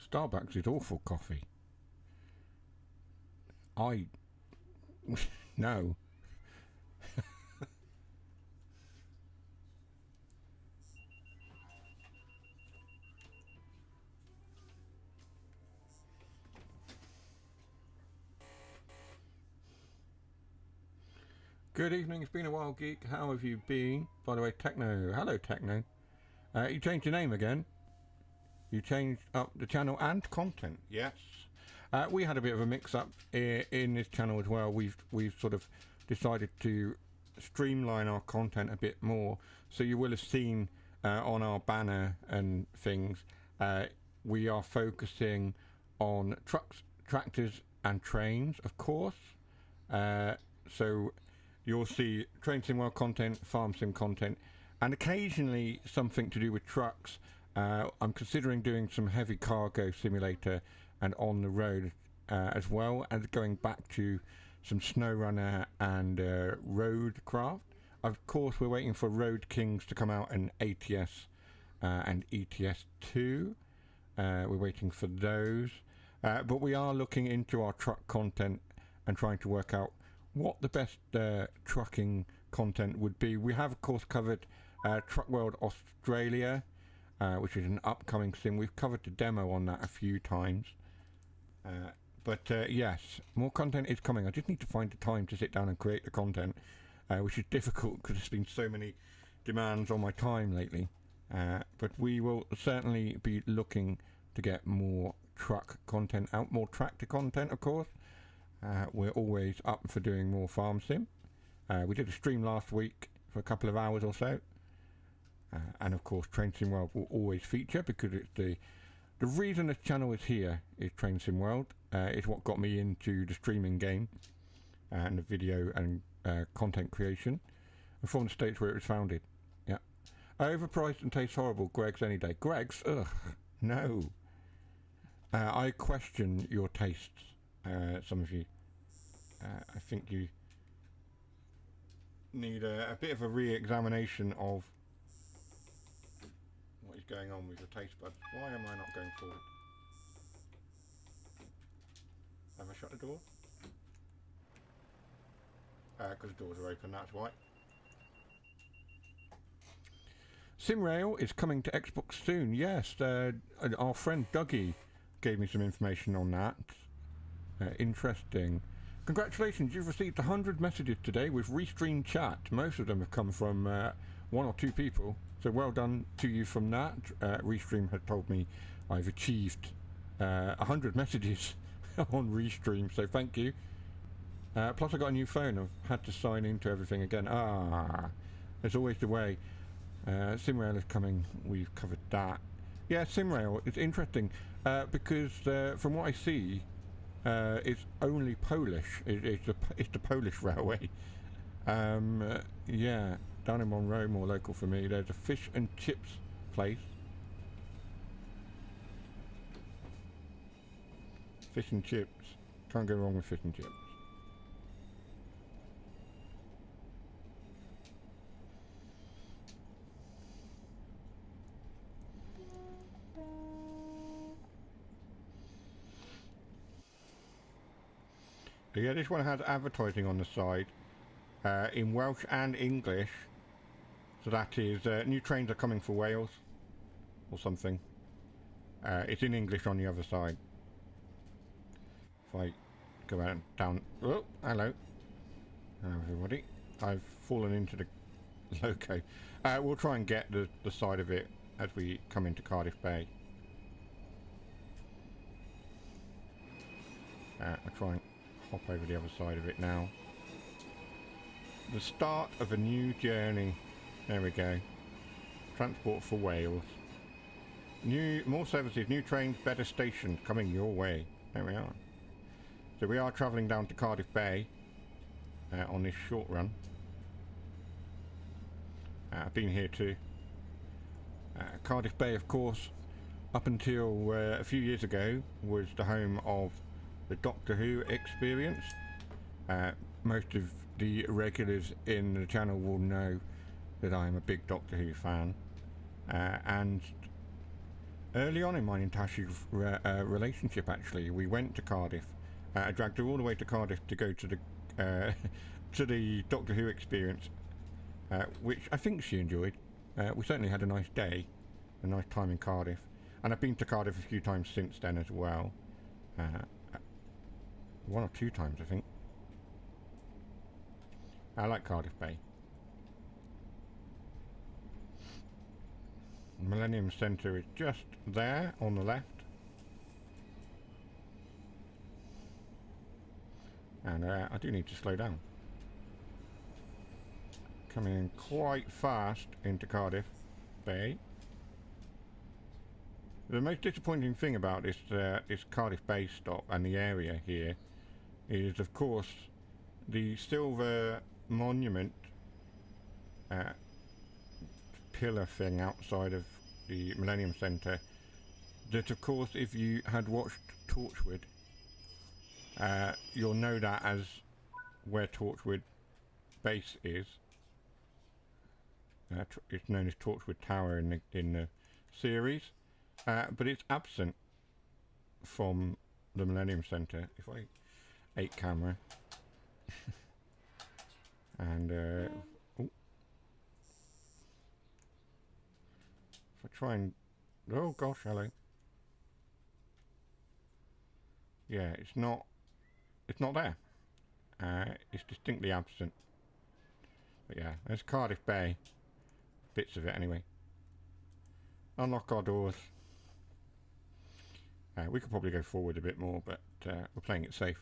Starbucks is awful coffee. No. Good evening, it's been a while, Geek. How have you been? By the way, Techno. Hello, Techno. You changed your name again. You changed up the channel and content. Yes. We had a bit of a mix-up in this channel as well. We've sort of decided to streamline our content a bit more. So you will have seen on our banner and things, we are focusing on trucks, tractors and trains, of course. So you'll see Train Sim World content, Farm Sim content, and occasionally something to do with trucks. I'm considering doing some heavy cargo simulator and on the road as well, and going back to some SnowRunner and Roadcraft. Of course, we're waiting for Road Kings to come out in ATS and ETS2. We're waiting for those. But we are looking into our truck content and trying to work out what the best trucking content would be. We have, of course, covered Truck World Australia, which is an upcoming sim. We've covered the demo on that a few times. But yes, more content is coming. I just need to find the time to sit down and create the content, which is difficult because there's been so many demands on my time lately. But we will certainly be looking to get more truck content out, more tractor content, of course. We're always up for doing more farm sim. We did a stream last week for a couple of hours or so. And of course Train Sim World will always feature because it's the reason this channel is here is Train Sim World. It's what got me into the streaming game and the video and content creation from the States where it was founded. Yeah. Overpriced and tastes horrible. Greg's any day. Greg's? Ugh. No. I question your tastes, some of you. I think you need a bit of a re-examination of what is going on with your taste buds. Why am I not going forward? Have I shut the door? Because the doors are open, that's why. SimRail is coming to Xbox soon. Yes, our friend Dougie gave me some information on that. Interesting. Congratulations, you've received 100 messages today with Restream chat. Most of them have come from 1 or 2 people. So well done to you from that. Restream had told me I've achieved 100 messages on Restream, so thank you. Plus I got a new phone. I've had to sign into everything again. There's always the way. SimRail is coming. We've covered that. Yeah, SimRail is interesting because from what I see, it's only Polish. It's the Polish railway. Yeah, down in Monroe, more local for me. There's a fish and chips place. Fish and chips. Can't go wrong with fish and chips. Yeah, this one has advertising on the side in Welsh and English. So that is new trains are coming for Wales or something. It's in English on the other side. If I go out and down. Oh, hello. Hello everybody. I've fallen into the logo. We'll try and get the side of it as we come into Cardiff Bay. I'll try and hop over the other side of it now. The start of a new journey. There we go. Transport for Wales. More services, new trains, better stations coming your way. There we are. So we are travelling down to Cardiff Bay on this short run. I've been here too. Cardiff Bay, of course, up until a few years ago, was the home of the Doctor Who experience. Most of the regulars in the channel will know that I'm a big Doctor Who fan, and early on in mine and Tashi's relationship, actually, we went to Cardiff. I dragged her all the way to Cardiff to go to the to the Doctor Who experience, which I think she enjoyed. We certainly had a nice day, a nice time in Cardiff, and I've been to Cardiff a few times since then as well. 1 or 2 times, I think. I like Cardiff Bay. Millennium Centre is just there on the left. And I do need to slow down. Coming in quite fast into Cardiff Bay. The most disappointing thing about this Cardiff Bay stop and the area here is, of course, the silver monument pillar thing outside of the Millennium Centre. That, of course, if you had watched Torchwood, you'll know that as where Torchwood base is. It's known as Torchwood Tower in the series, but it's absent from the Millennium Centre. If I 8 camera and if I try and oh gosh, hello. Yeah, it's not there. It's distinctly absent. But yeah, there's Cardiff Bay. Bits of it anyway. Unlock our doors. We could probably go forward a bit more, but we're playing it safe.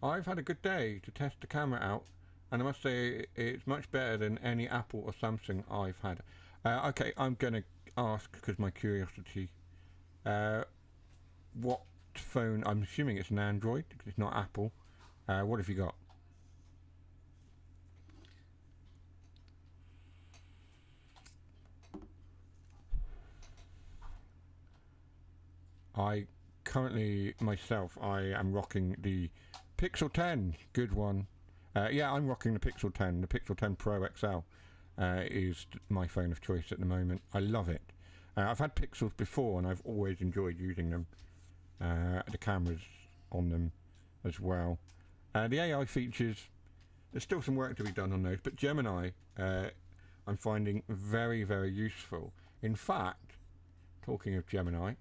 I've had a good day to test the camera out, and I must say it's much better than any Apple or Samsung I've had. Okay, I'm going to ask, because my curiosity, what phone, I'm assuming it's an Android, because it's not Apple. What have you got? I currently, myself, I am rocking the Pixel 10, good one. Yeah, I'm rocking the Pixel 10. The Pixel 10 Pro XL is my phone of choice at the moment. I love it. I've had Pixels before and I've always enjoyed using them. The cameras on them as well. The AI features, there's still some work to be done on those, but Gemini, I'm finding very, very useful. In fact, talking of Gemini,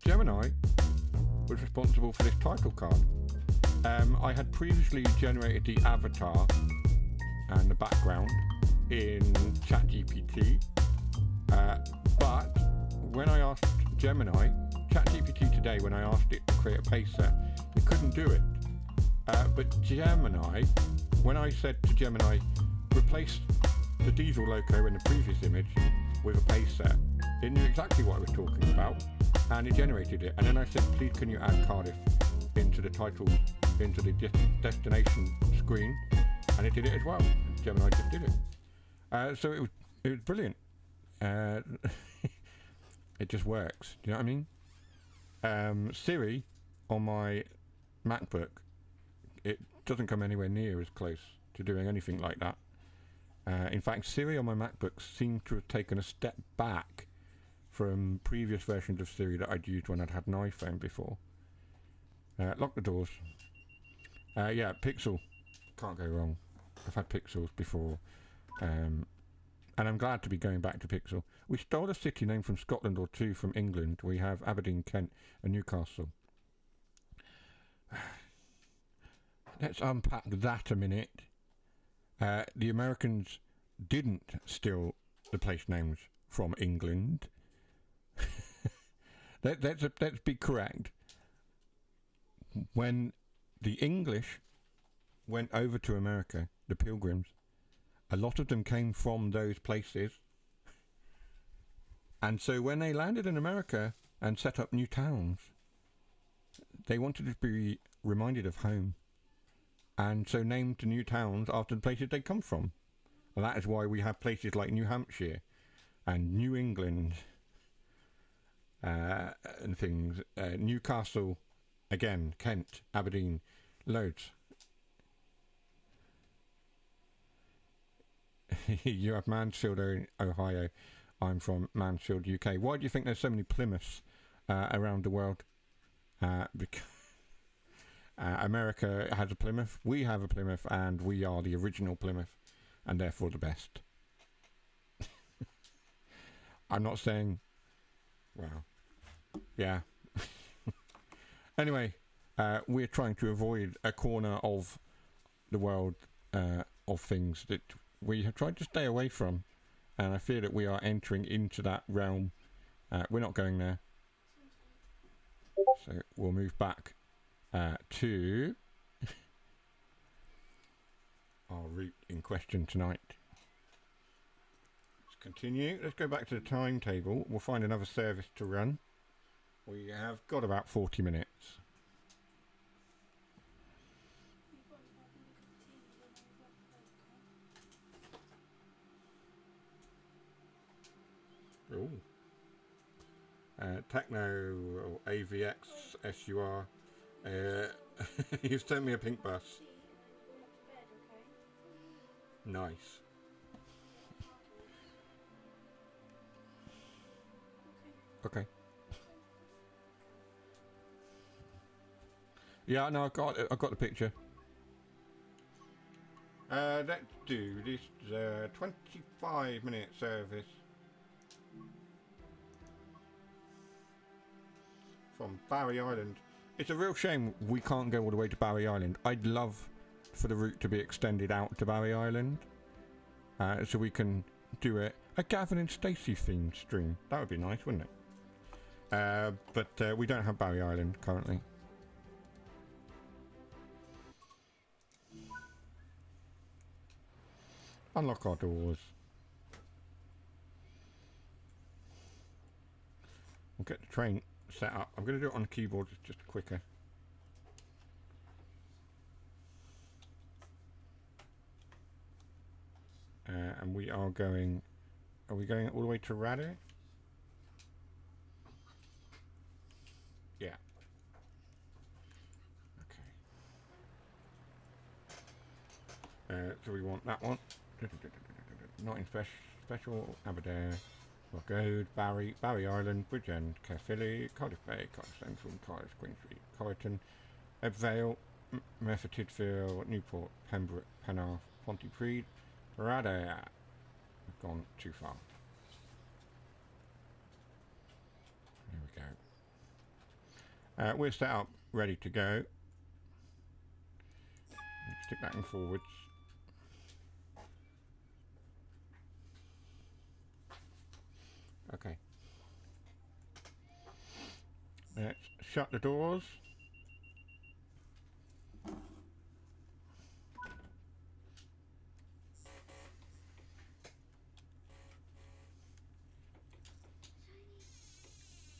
Gemini was responsible for this title card. I had previously generated the avatar and the background in ChatGPT, but when I asked Gemini, ChatGPT today, when I asked it to create a paste set, it couldn't do it. But Gemini, when I said to Gemini, replace the diesel loco in the previous image with a paste set, it knew exactly what I was talking about, and it generated it. And then I said, please can you add Cardiff into the title, into the destination screen, and it did it as well. Gemini just did it. So it was brilliant. It just works. Do you know what I mean? Siri on my MacBook, it doesn't come anywhere near as close to doing anything like that. In fact, Siri on my MacBook seemed to have taken a step back from previous versions of Siri that I'd used when I'd had an iPhone before. Lock the doors. Yeah, Pixel. Can't go wrong. I've had Pixels before. And I'm glad to be going back to Pixel. We stole a city name from Scotland or two from England. We have Aberdeen, Kent and Newcastle. Let's unpack that a minute. The Americans didn't steal the place names from England. Let's be correct. When the English went over to America, the Pilgrims, a lot of them came from those places. And so when they landed in America and set up new towns, they wanted to be reminded of home. And so named the new towns after the places they come from. And that is why we have places like New Hampshire and New England and things. Newcastle, again, Kent, Aberdeen, loads. You have Mansfield, Ohio. I'm from Mansfield, UK. Why do you think there's so many Plymouths around the world? Because America has a Plymouth, we have a Plymouth, and we are the original Plymouth, and therefore the best. I'm not saying, well, yeah. Anyway, we're trying to avoid a corner of the world of things that we have tried to stay away from, and I fear that we are entering into that realm. We're not going there, so we'll move back to our route in question tonight. Let's continue. Let's go back to the timetable. We'll find another service to run. We have got about 40 minutes. Ooh. Techno or AVX SUR. You've sent me a pink bus. Nice. Okay. Yeah, no, I got the picture. Let's do this 25-minute service from Barry Island. It's a real shame we can't go all the way to Barry Island. I'd love for the route to be extended out to Barry Island, so we can do a Gavin and Stacey themed stream. That would be nice, wouldn't it? But we don't have Barry Island currently. Unlock our doors. We'll get the train set up. I'm going to do it on the keyboard, it's just quicker. And we are going all the way to Raleigh? Yeah. Okay. So we want that one. Not in special, Aberdeen, Rockwood, Barry Island, Bridgend, Caerphilly, Cardiff Bay, Cardiff Central, Cardiff, Queen Street, Corrigan, Ebbsvale, Merthyr Tydfil, Newport, Pembroke, Penarth, Pontypridd, Radair, We've gone too far. There we go. We're set up, ready to go. Stick that in forwards. Okay. Let's shut the doors.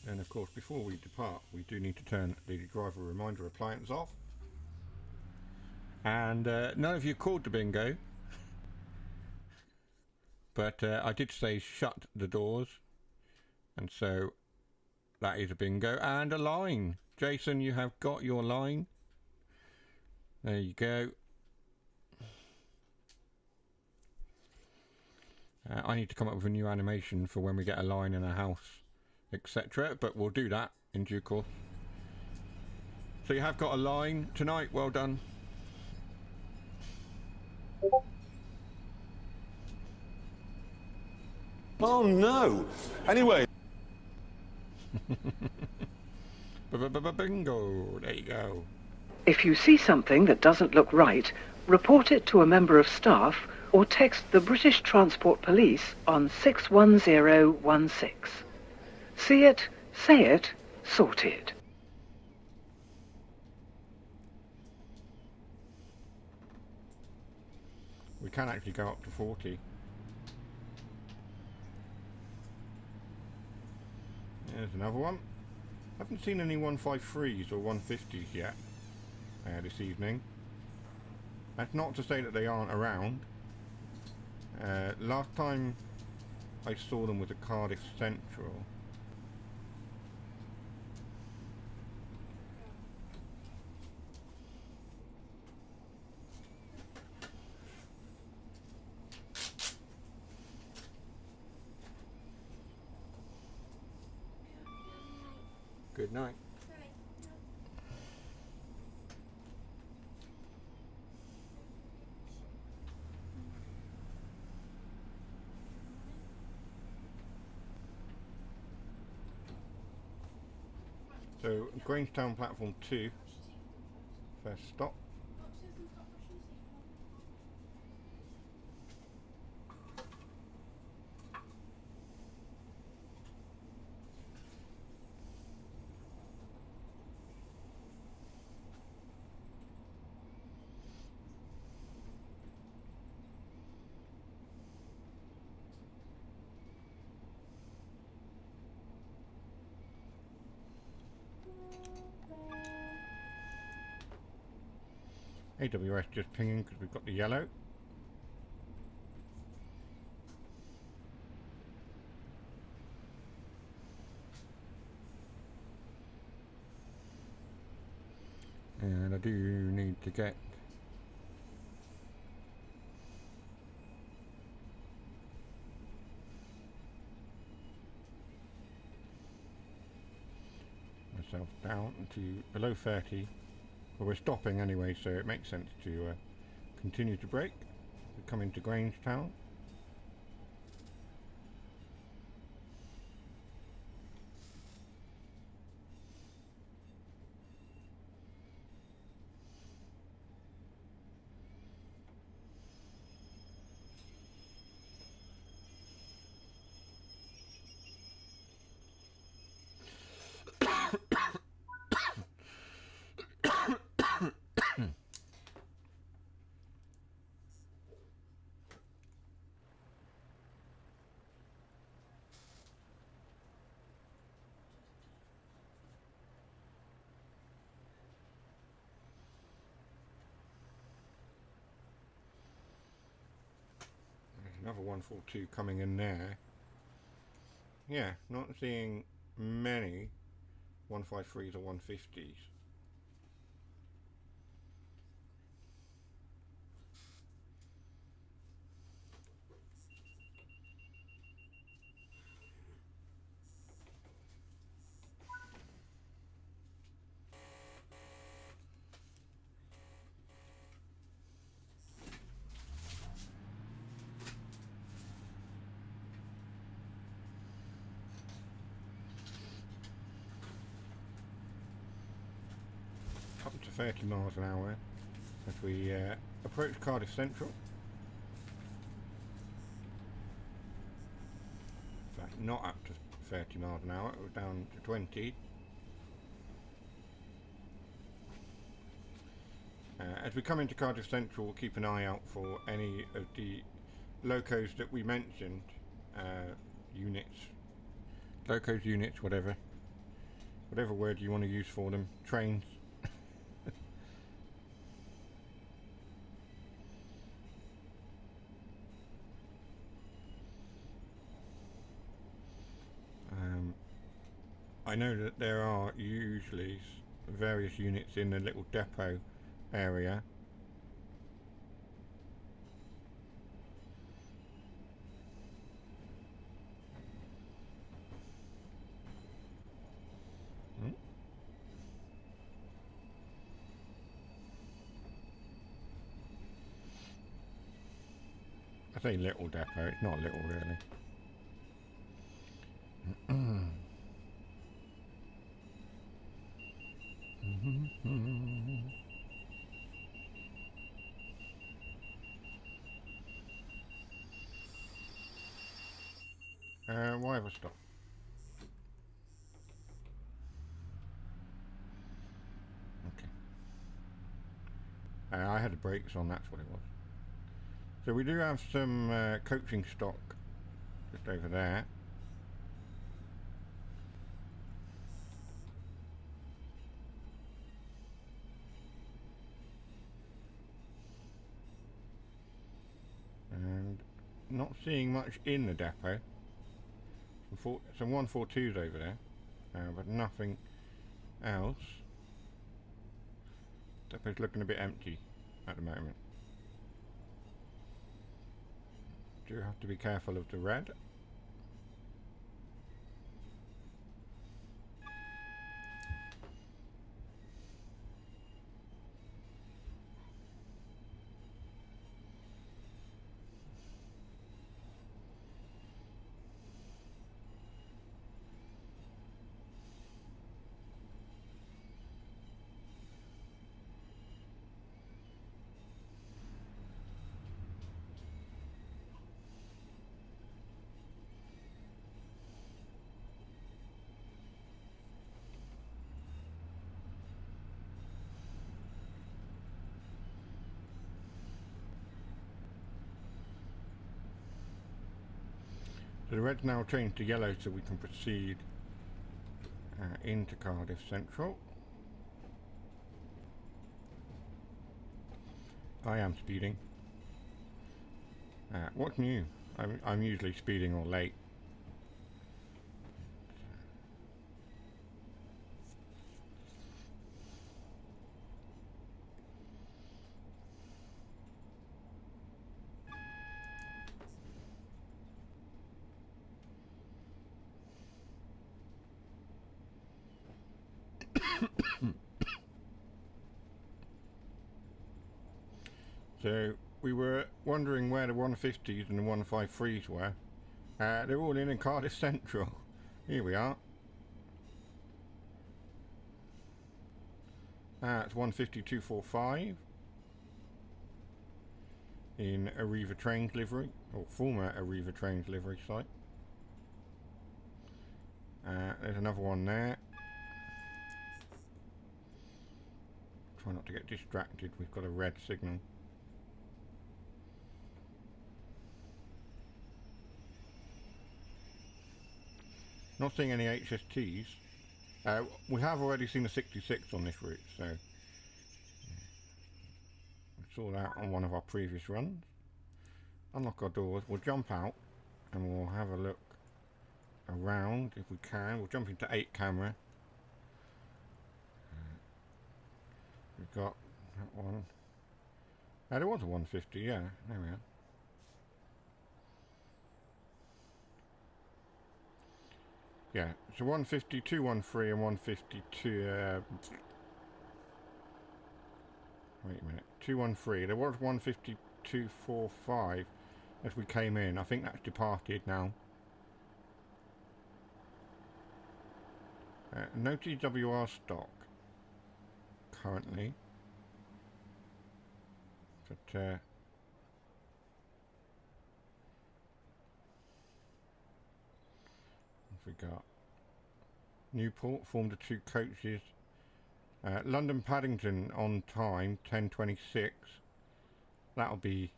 And of course, before we depart, we do need to turn the driver reminder appliance off. And none of you called the bingo, but I did say shut the doors, and so that is a bingo and a line. Jason, you have got your line. There you go. I need to come up with a new animation for when we get a line in a house, etc. But we'll do that in due course. So you have got a line tonight. Well done. Oh no! Anyway. Bingo. There you go. If you see something that doesn't look right, report it to a member of staff or text the British Transport Police on 61016. See it, say it, sorted. We can actually go up to 40. There's another one. Haven't seen any 153s or 150s yet this evening. That's not to say that they aren't around. Last time I saw them was at Cardiff Central. Good night. So, Grangetown Platform 2, first stop. AWS just pinging because we've got the yellow. And I do need to get myself down to below 30. Well, we're stopping anyway, so it makes sense to continue to brake. We come into Grangetown. Another 142 coming in there. Yeah, not seeing many 153s or 150s. to 30 miles an hour as we approach Cardiff Central. In fact, not up to 30 miles an hour, it was down to 20. As we come into Cardiff Central, we'll keep an eye out for any of the locos that we mentioned. Locos, units, whatever word you want to use for them. Trains. I know that there are usually various units in the little depot area. I say little depot, it's not little really. Why have I stopped? Okay. I had the brakes on, that's what it was. So we do have some coaching stock just over there. And not seeing much in the depot. Some 142s over there, but nothing else. Depot's looking a bit empty at the moment. Do have to be careful of the red. So the red's now changed to yellow so we can proceed into Cardiff Central. I am speeding. What's new? I'm usually speeding or late. So we were wondering where the 150s and the 153s were. They're all in Cardiff Central. Here we are. It's 150-245 in Arriva Trains livery, or former Arriva Trains livery site. There's another one there. Try not to get distracted, we've got a red signal. Not seeing any HSTs. We have already seen a 66 on this route, so we saw that on one of our previous runs. Unlock our doors, we'll jump out and we'll have a look around if we can. We'll jump into 8 camera. We've got that one. There was a 150, yeah, there we are. Yeah, so 150, 213 and 152, wait a minute, 213, there was 152.45 as we came in. I think that's departed now. No TWR stock currently. we got? Newport formed the two coaches. London Paddington on time 10:26. That'll be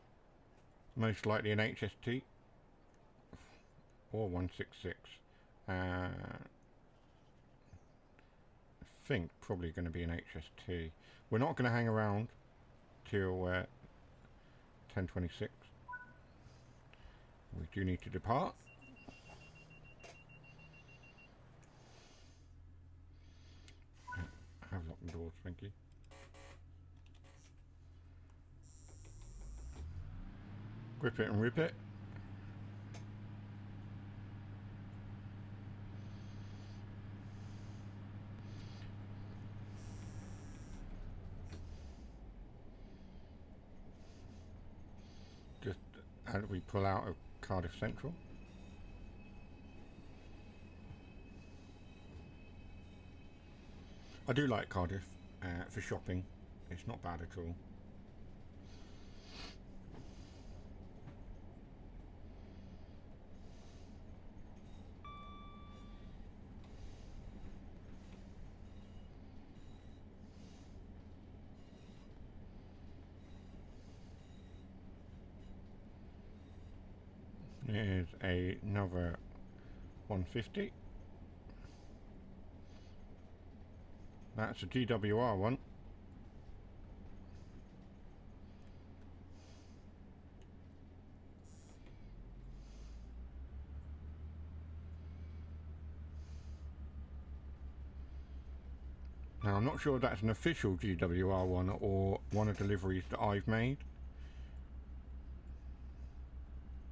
most likely an HST or 166. I think probably going to be an HST. We're not going to hang around till 10:26. We do need to depart. I have locked the doors, thank you. Grip it and rip it. Just how do we pull out of Cardiff Central? I do like Cardiff for shopping. It's not bad at all. Here's another 150. That's a GWR one. Now I'm not sure if that's an official GWR one or one of the deliveries that I've made.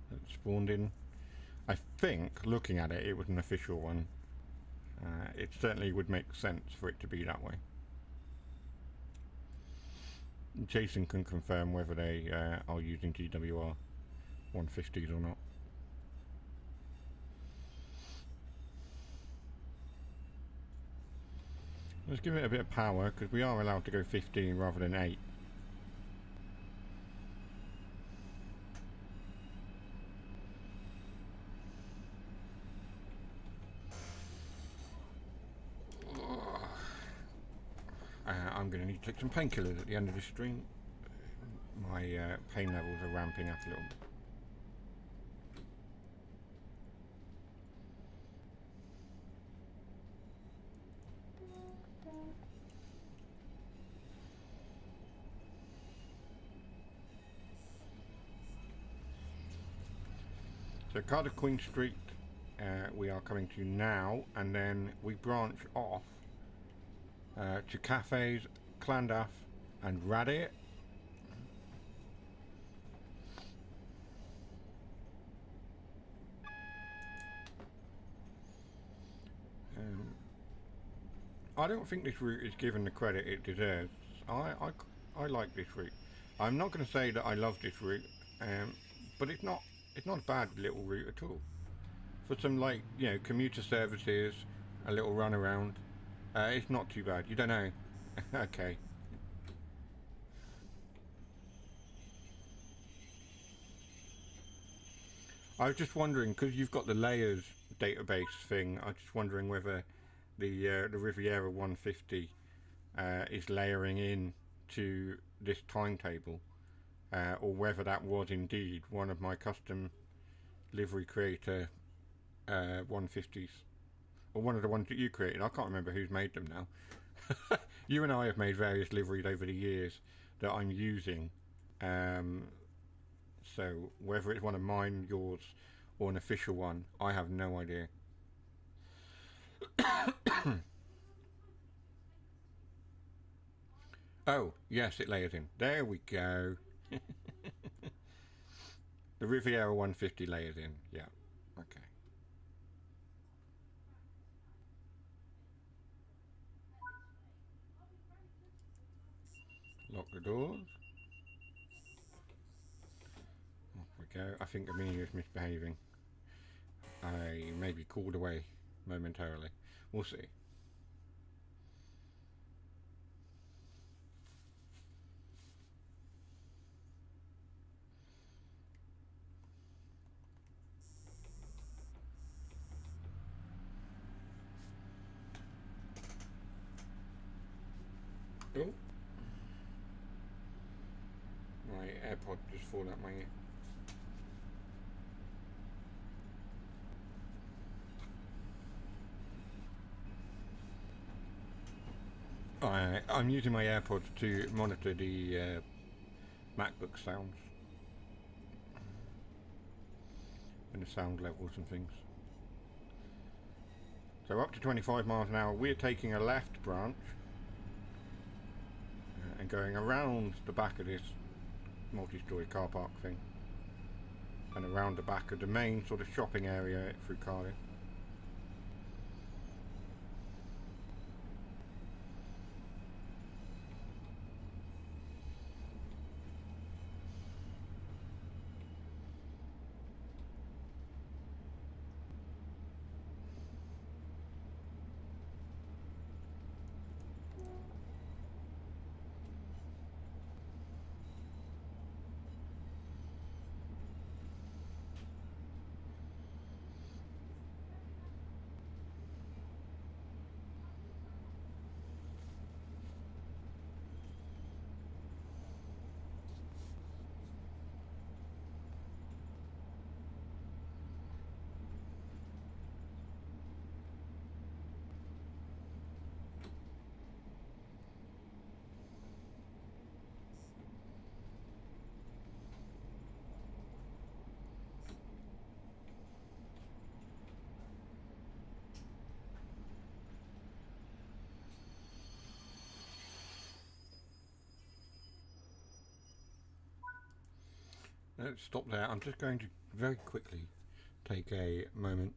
That spawned in. I think, looking at it, it was an official one. It certainly would make sense for it to be that way. Jason can confirm whether they are using GWR 150s or not. Let's give it a bit of power, because we are allowed to go 15 rather than 8. I'm going to need to take some painkillers at the end of this stream. My pain levels are ramping up a little bit. So Cardiff Queen Street we are coming to now, and then we branch off to cafes, Llandaff and Radiot. I don't think this route is given the credit it deserves. I like this route. I'm not going to say that I love this route, but it's not a bad little route at all. For some, like, you know, commuter services, a little run around, it's not too bad. You don't know. Okay. I was just wondering, because you've got the layers database thing, I was just wondering whether the Riviera 150 is layering in to this timetable, or whether that was indeed one of my custom livery creator 150s, or one of the ones that you created. I can't remember who's made them now. You and I have made various liveries over the years that I'm using, so whether it's one of mine, yours, or an official one, I have no idea. Oh, yes, it layers in. There we go. The Riviera 150 layers in. Yeah, okay. Lock the doors. Off we go. I think Amelia's misbehaving. I may be called away momentarily. We'll see. Oh. My AirPod just fallen out my ear. I'm using my AirPods to monitor the MacBook sounds and the sound levels and things. So up to 25 miles an hour, we're taking a left branch and going around the back of this multi-storey car park thing and around the back of the main sort of shopping area through Cardiff. Let's stop there. I'm just going to very quickly take a moment.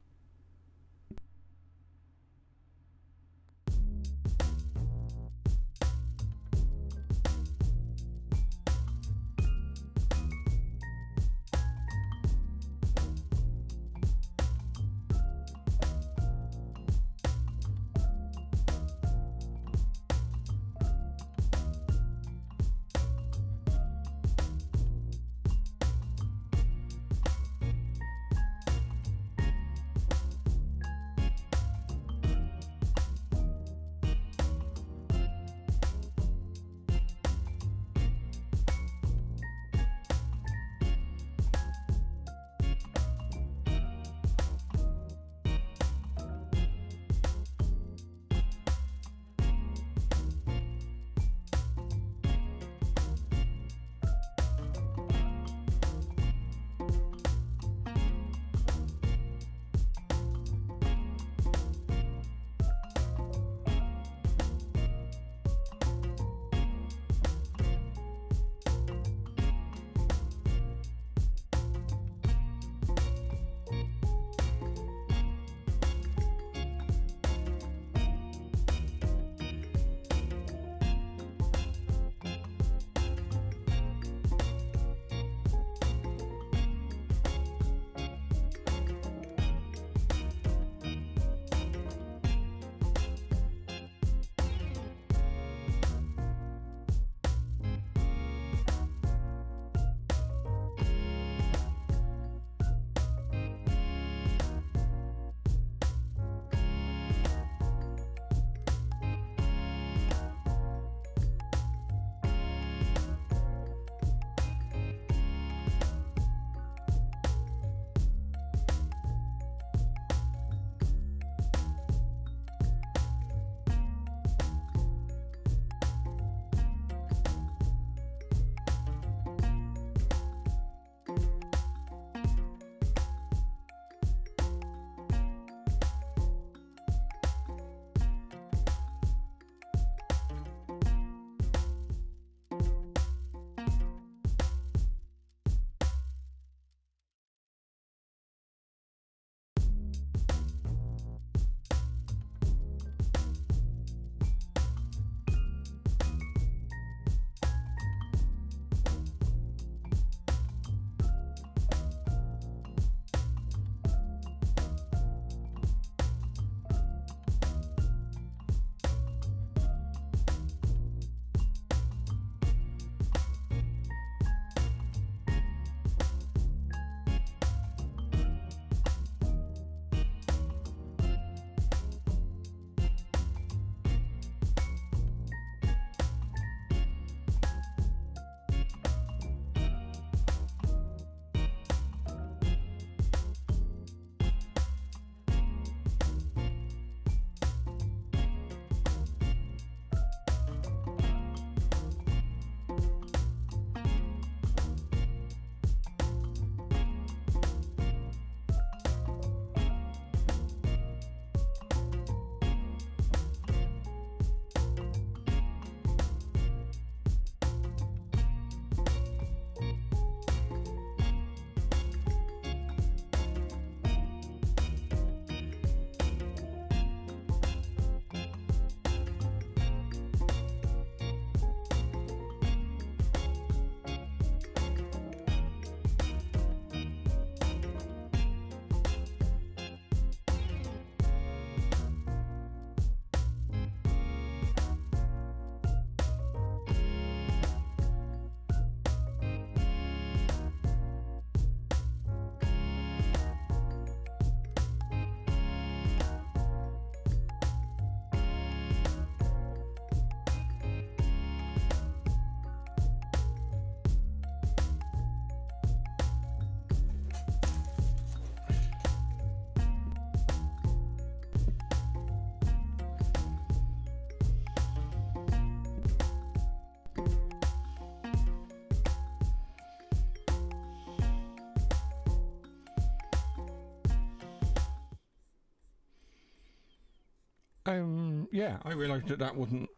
Yeah, I realised that wasn't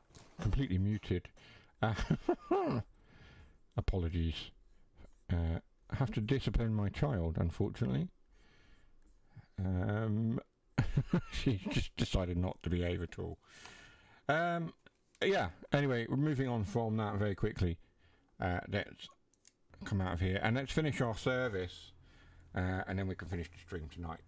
completely muted. Apologies. I have to discipline my child, unfortunately. She just decided not to behave at all. Yeah, anyway, we're moving on from that very quickly. Let's come out of here and let's finish our service, and then we can finish the stream tonight.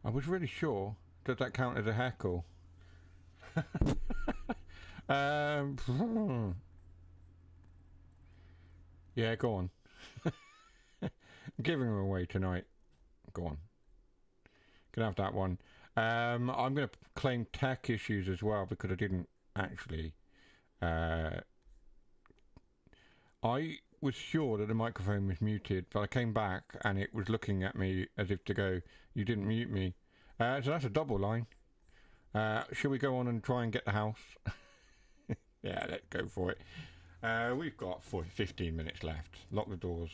I was really sure. Does that count as a heckle? Yeah, go on. I'm giving them away tonight. Go on. Can have that one. I'm going to claim tech issues as well because I didn't actually. I was sure that the microphone was muted, but I came back and it was looking at me as if to go, "You didn't mute me." So that's a double line. Shall we go on and try and get the house? Yeah, let's go for it. We've got 15 minutes left. Lock the doors.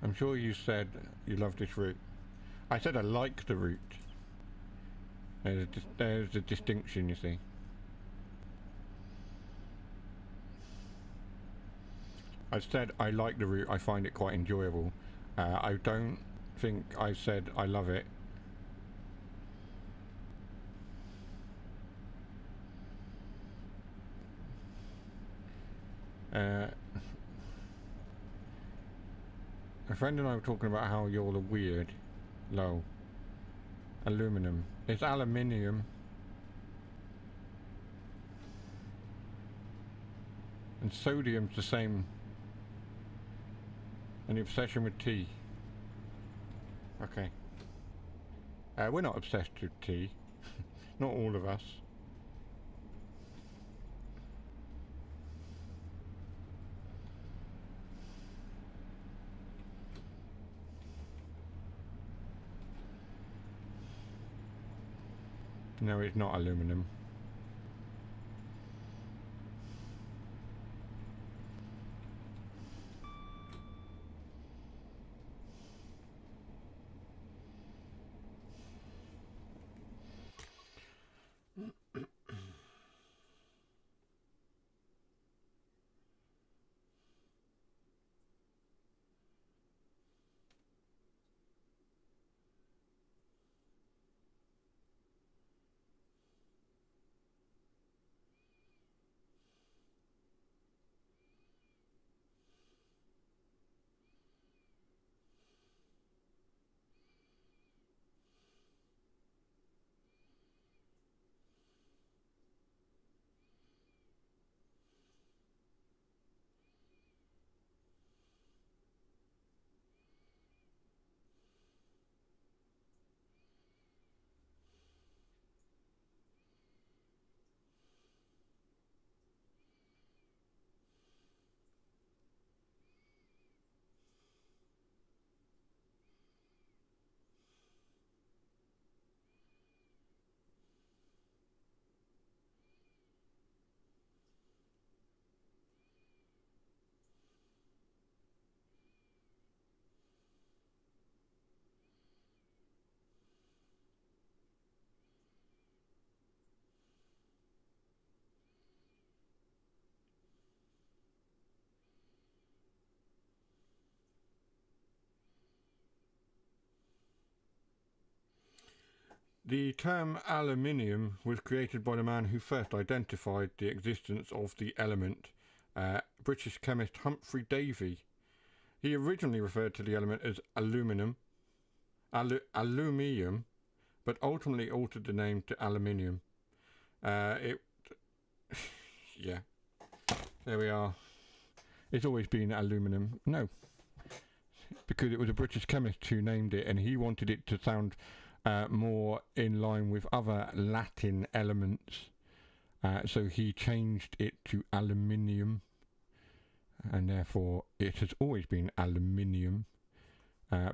I'm sure you said you love this route. I said I like the route. There's a distinction, you see. I said I like the route. I find it quite enjoyable. I don't think I said I love it. A friend and I were talking about how y'all are weird. Low. Aluminum. It's aluminium. And sodium's the same. Any obsession with tea? Okay. We're not obsessed with tea. Not all of us. No, it's not aluminum. The term aluminium was created by the man who first identified the existence of the element, British chemist Humphrey Davy. He originally referred to the element as aluminium, but ultimately altered the name to aluminium. Yeah, there we are. It's always been aluminium. No, because it was a British chemist who named it, and he wanted it to sound more in line with other Latin elements, so he changed it to aluminium, and therefore it has always been aluminium,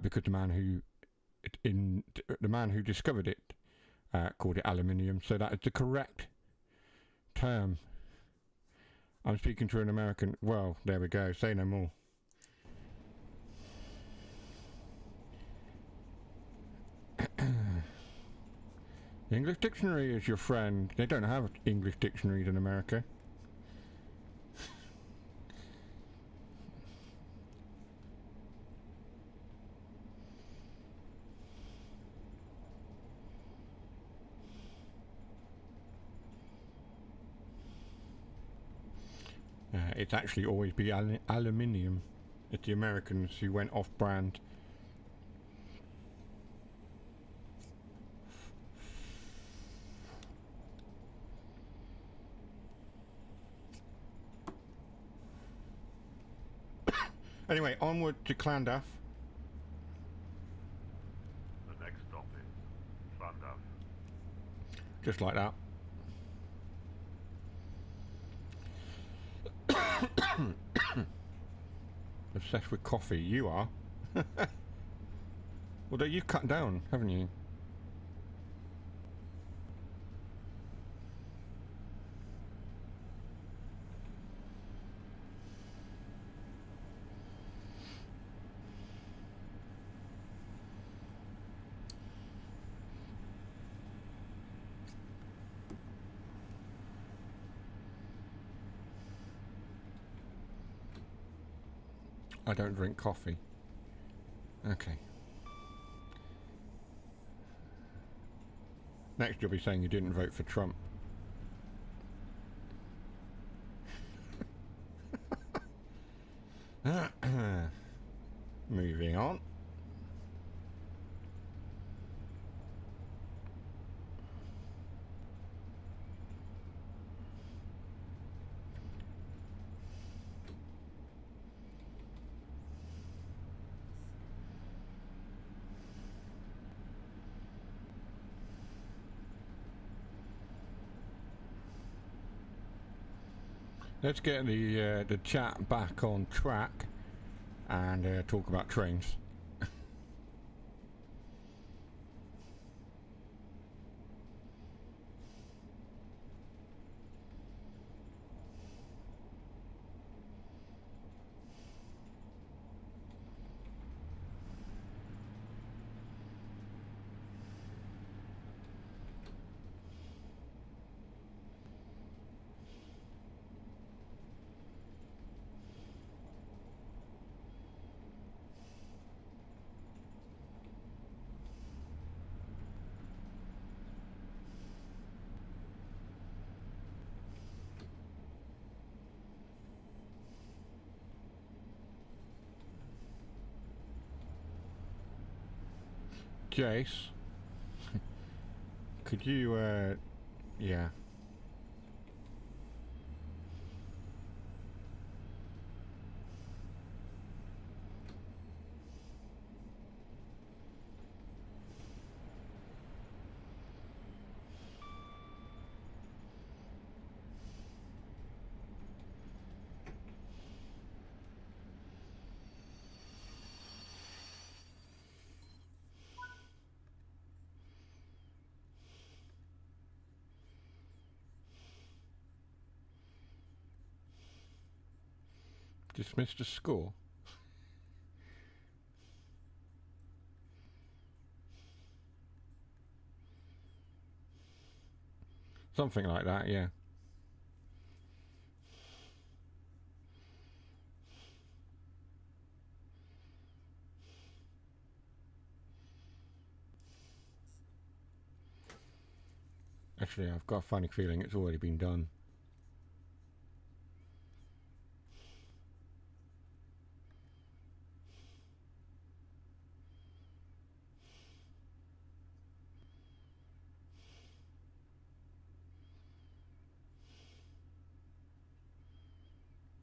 because the man who discovered it called it aluminium, so that is the correct term. I'm speaking to an American. Well, there we go. Say no more. The English dictionary is your friend. They don't have English dictionaries in America. It's actually always be aluminium. It's the Americans who went off-brand. Anyway, onward to Llandaff. The next stop is Llandaff. Just like that. Obsessed with coffee, you are. Although you've cut down, haven't you? I don't drink coffee. Okay. Next you'll be saying you didn't vote for Trump. Moving on. Let's get the chat back on track and talk about trains. Jace, could you, yeah. Dismissed a score? Something like that, yeah. Actually, I've got a funny feeling it's already been done.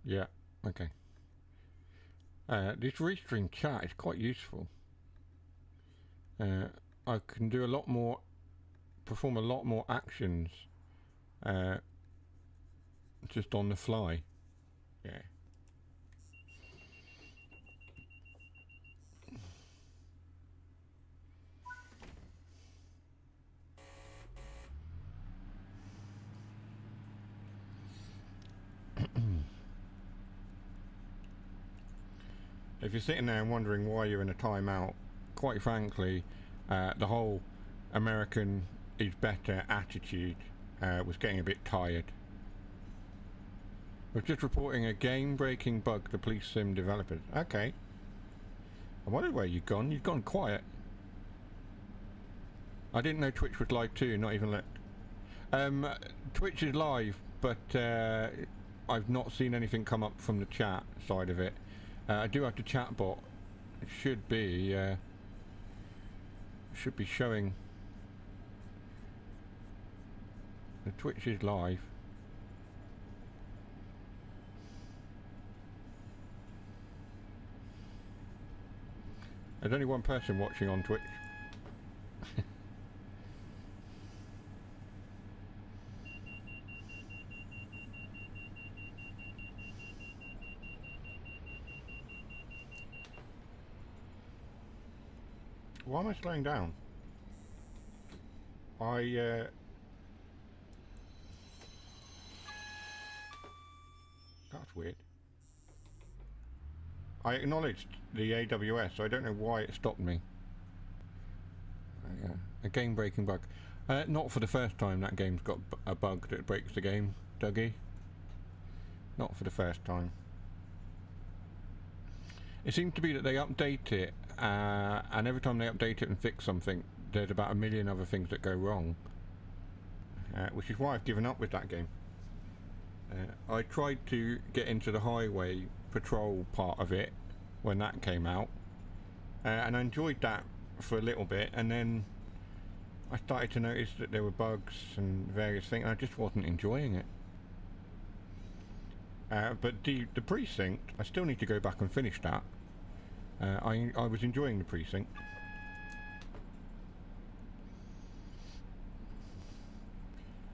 Yeah, okay. This restream chat is quite useful. I can do a lot more, perform a lot more actions just on the fly. Yeah. If you're sitting there and wondering why you're in a timeout, quite frankly, the whole American is better attitude was getting a bit tired. We're just reporting a game-breaking bug to police sim developers. Okay. I wondered where you'd gone. You'd gone quiet. I didn't know Twitch was live too, not even looked. Twitch is live, but I've not seen anything come up from the chat side of it. I do have the chat bot. It should be showing. The Twitch is live. There's only one person watching on Twitch. Why am I slowing down? That's weird. I acknowledged the AWS, so I don't know why it stopped me. A game-breaking bug. Not for the first time that game's got a bug that breaks the game, Dougie. Not for the first time. It seems to be that they update it, and every time they update it and fix something, there's about a million other things that go wrong. Which is why I've given up with that game. I tried to get into the highway patrol part of it when that came out, and I enjoyed that for a little bit, and then I started to notice that there were bugs and various things, and I just wasn't enjoying it. But the precinct, I still need to go back and finish that. I was enjoying the precinct.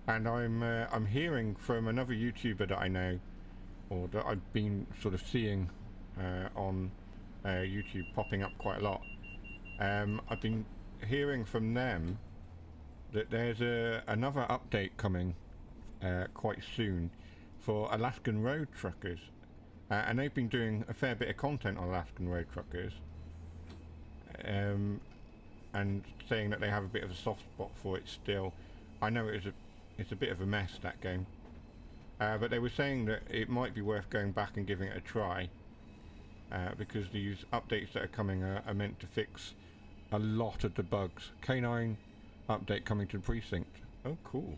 And I'm hearing from another YouTuber that I know, or that I've been sort of seeing on YouTube popping up quite a lot. I've been hearing from them that there's another update coming quite soon for Alaskan road truckers, and they've been doing a fair bit of content on Alaskan road truckers, and saying that they have a bit of a soft spot for it still. I know it's a bit of a mess, that game, but they were saying that it might be worth going back and giving it a try, because these updates that are coming are meant to fix a lot of the bugs. K9 update coming to the precinct. Oh, cool.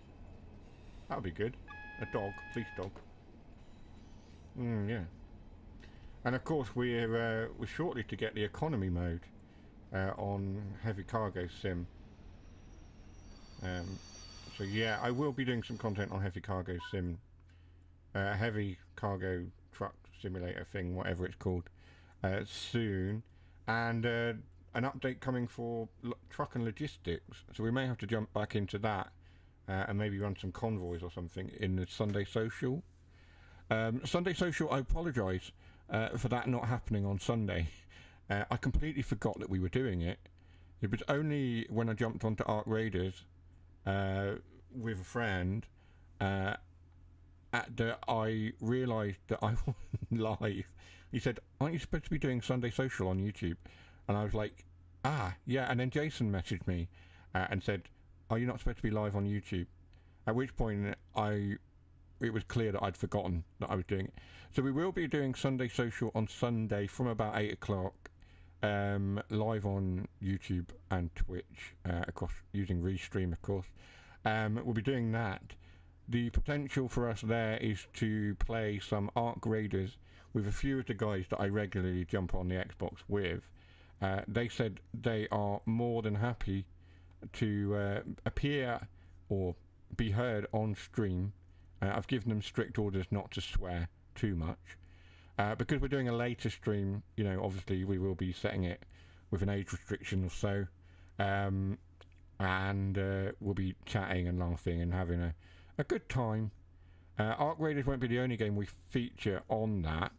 That'll be good. A dog, police dog. Yeah. And of course we're shortly to get the economy mode on Heavy Cargo Sim. So yeah, I will be doing some content on Heavy Cargo Sim, Heavy Cargo Truck Simulator thing, whatever it's called, soon, and an update coming for truck and logistics. So we may have to jump back into that and maybe run some convoys or something in the Sunday Social. Sunday Social, I apologise for that not happening on Sunday. I completely forgot that we were doing it. It was only when I jumped onto Ark Raiders with a friend I realised that I wasn't live. He said, "Aren't you supposed to be doing Sunday Social on YouTube?" And I was like, yeah. And then Jason messaged me and said, "Are you not supposed to be live on YouTube?" At which point it was clear that I'd forgotten that I was doing it. So we will be doing Sunday Social on Sunday from about 8 o'clock, live on YouTube and Twitch, across using Restream, of course. We'll be doing that. The potential for us there is to play some Ark Raiders with a few of the guys that I regularly jump on the Xbox with. They said they are more than happy to appear or be heard on stream. I've given them strict orders not to swear too much. Because we're doing a later stream, you know, obviously we will be setting it with an age restriction or so. And we'll be chatting and laughing and having a good time. Ark Raiders won't be the only game we feature on that,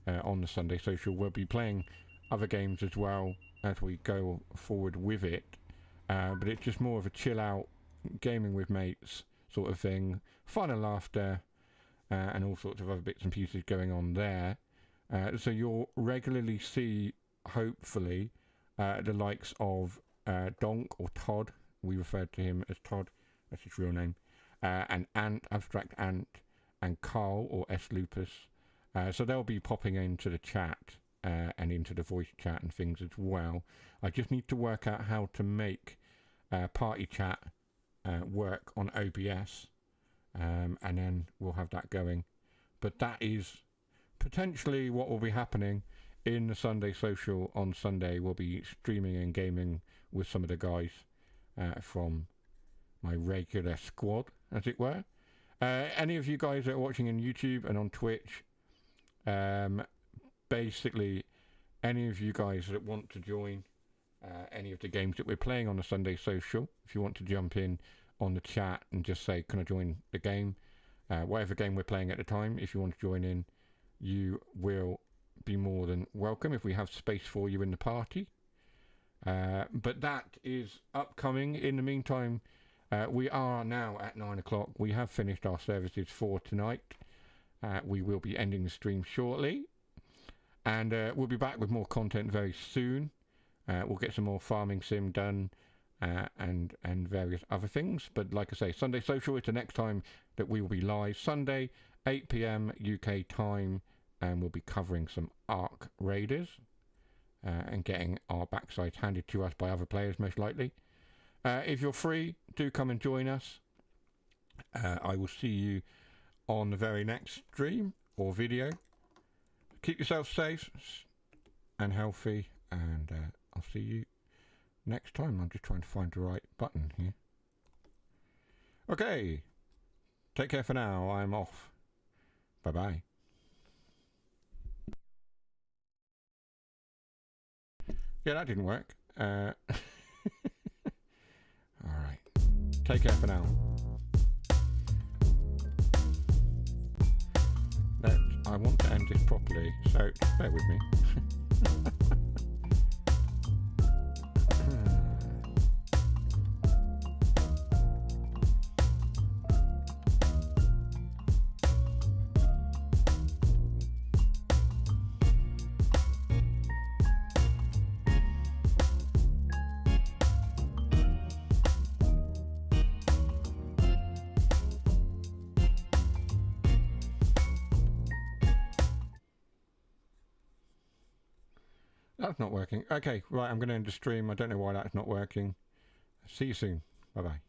on the Sunday Social. We'll be playing other games as well as we go forward with it. But it's just more of a chill out, gaming with mates sort of thing. Fun and laughter, and all sorts of other bits and pieces going on there. So you'll regularly see, hopefully, the likes of Donk or Todd. We referred to him as Todd. That's his real name. And Ant, Abstract Ant, and Carl or S Lupus. So they'll be popping into the chat and into the voice chat and things as well. I just need to work out how to make party chat work on OBS, and then we'll have that going. But that is potentially what will be happening in the Sunday Social on Sunday. We'll be streaming and gaming with some of the guys from my regular squad, as it were. Any of you guys that are watching on YouTube and on Twitch, basically any of you guys that want to join any of the games that we're playing on the Sunday Social, if you want to jump in on the chat and just say, can I join the game? Whatever game we're playing at the time, if you want to join in, you will be more than welcome if we have space for you in the party. But that is upcoming. In the meantime, we are now at 9 o'clock. We have finished our services for tonight. We will be ending the stream shortly. And we'll be back with more content very soon. We'll get some more farming sim done and various other things. But like I say, Sunday Social is the next time that we will be live. Sunday, 8 PM UK time. And we'll be covering some Ark Raiders and getting our backsides handed to us by other players, most likely. If you're free, do come and join us. I will see you on the very next stream or video. Keep yourself safe and healthy, and I'll see you next time. I'm just trying to find the right button here. Okay, take care for now. I'm off. Bye-bye. Yeah, that didn't work. Alright. Take care for now. I want to end this properly, so bear with me. That's not working. Okay, right, I'm going to end the stream. I don't know why that's not working. See you soon. Bye-bye.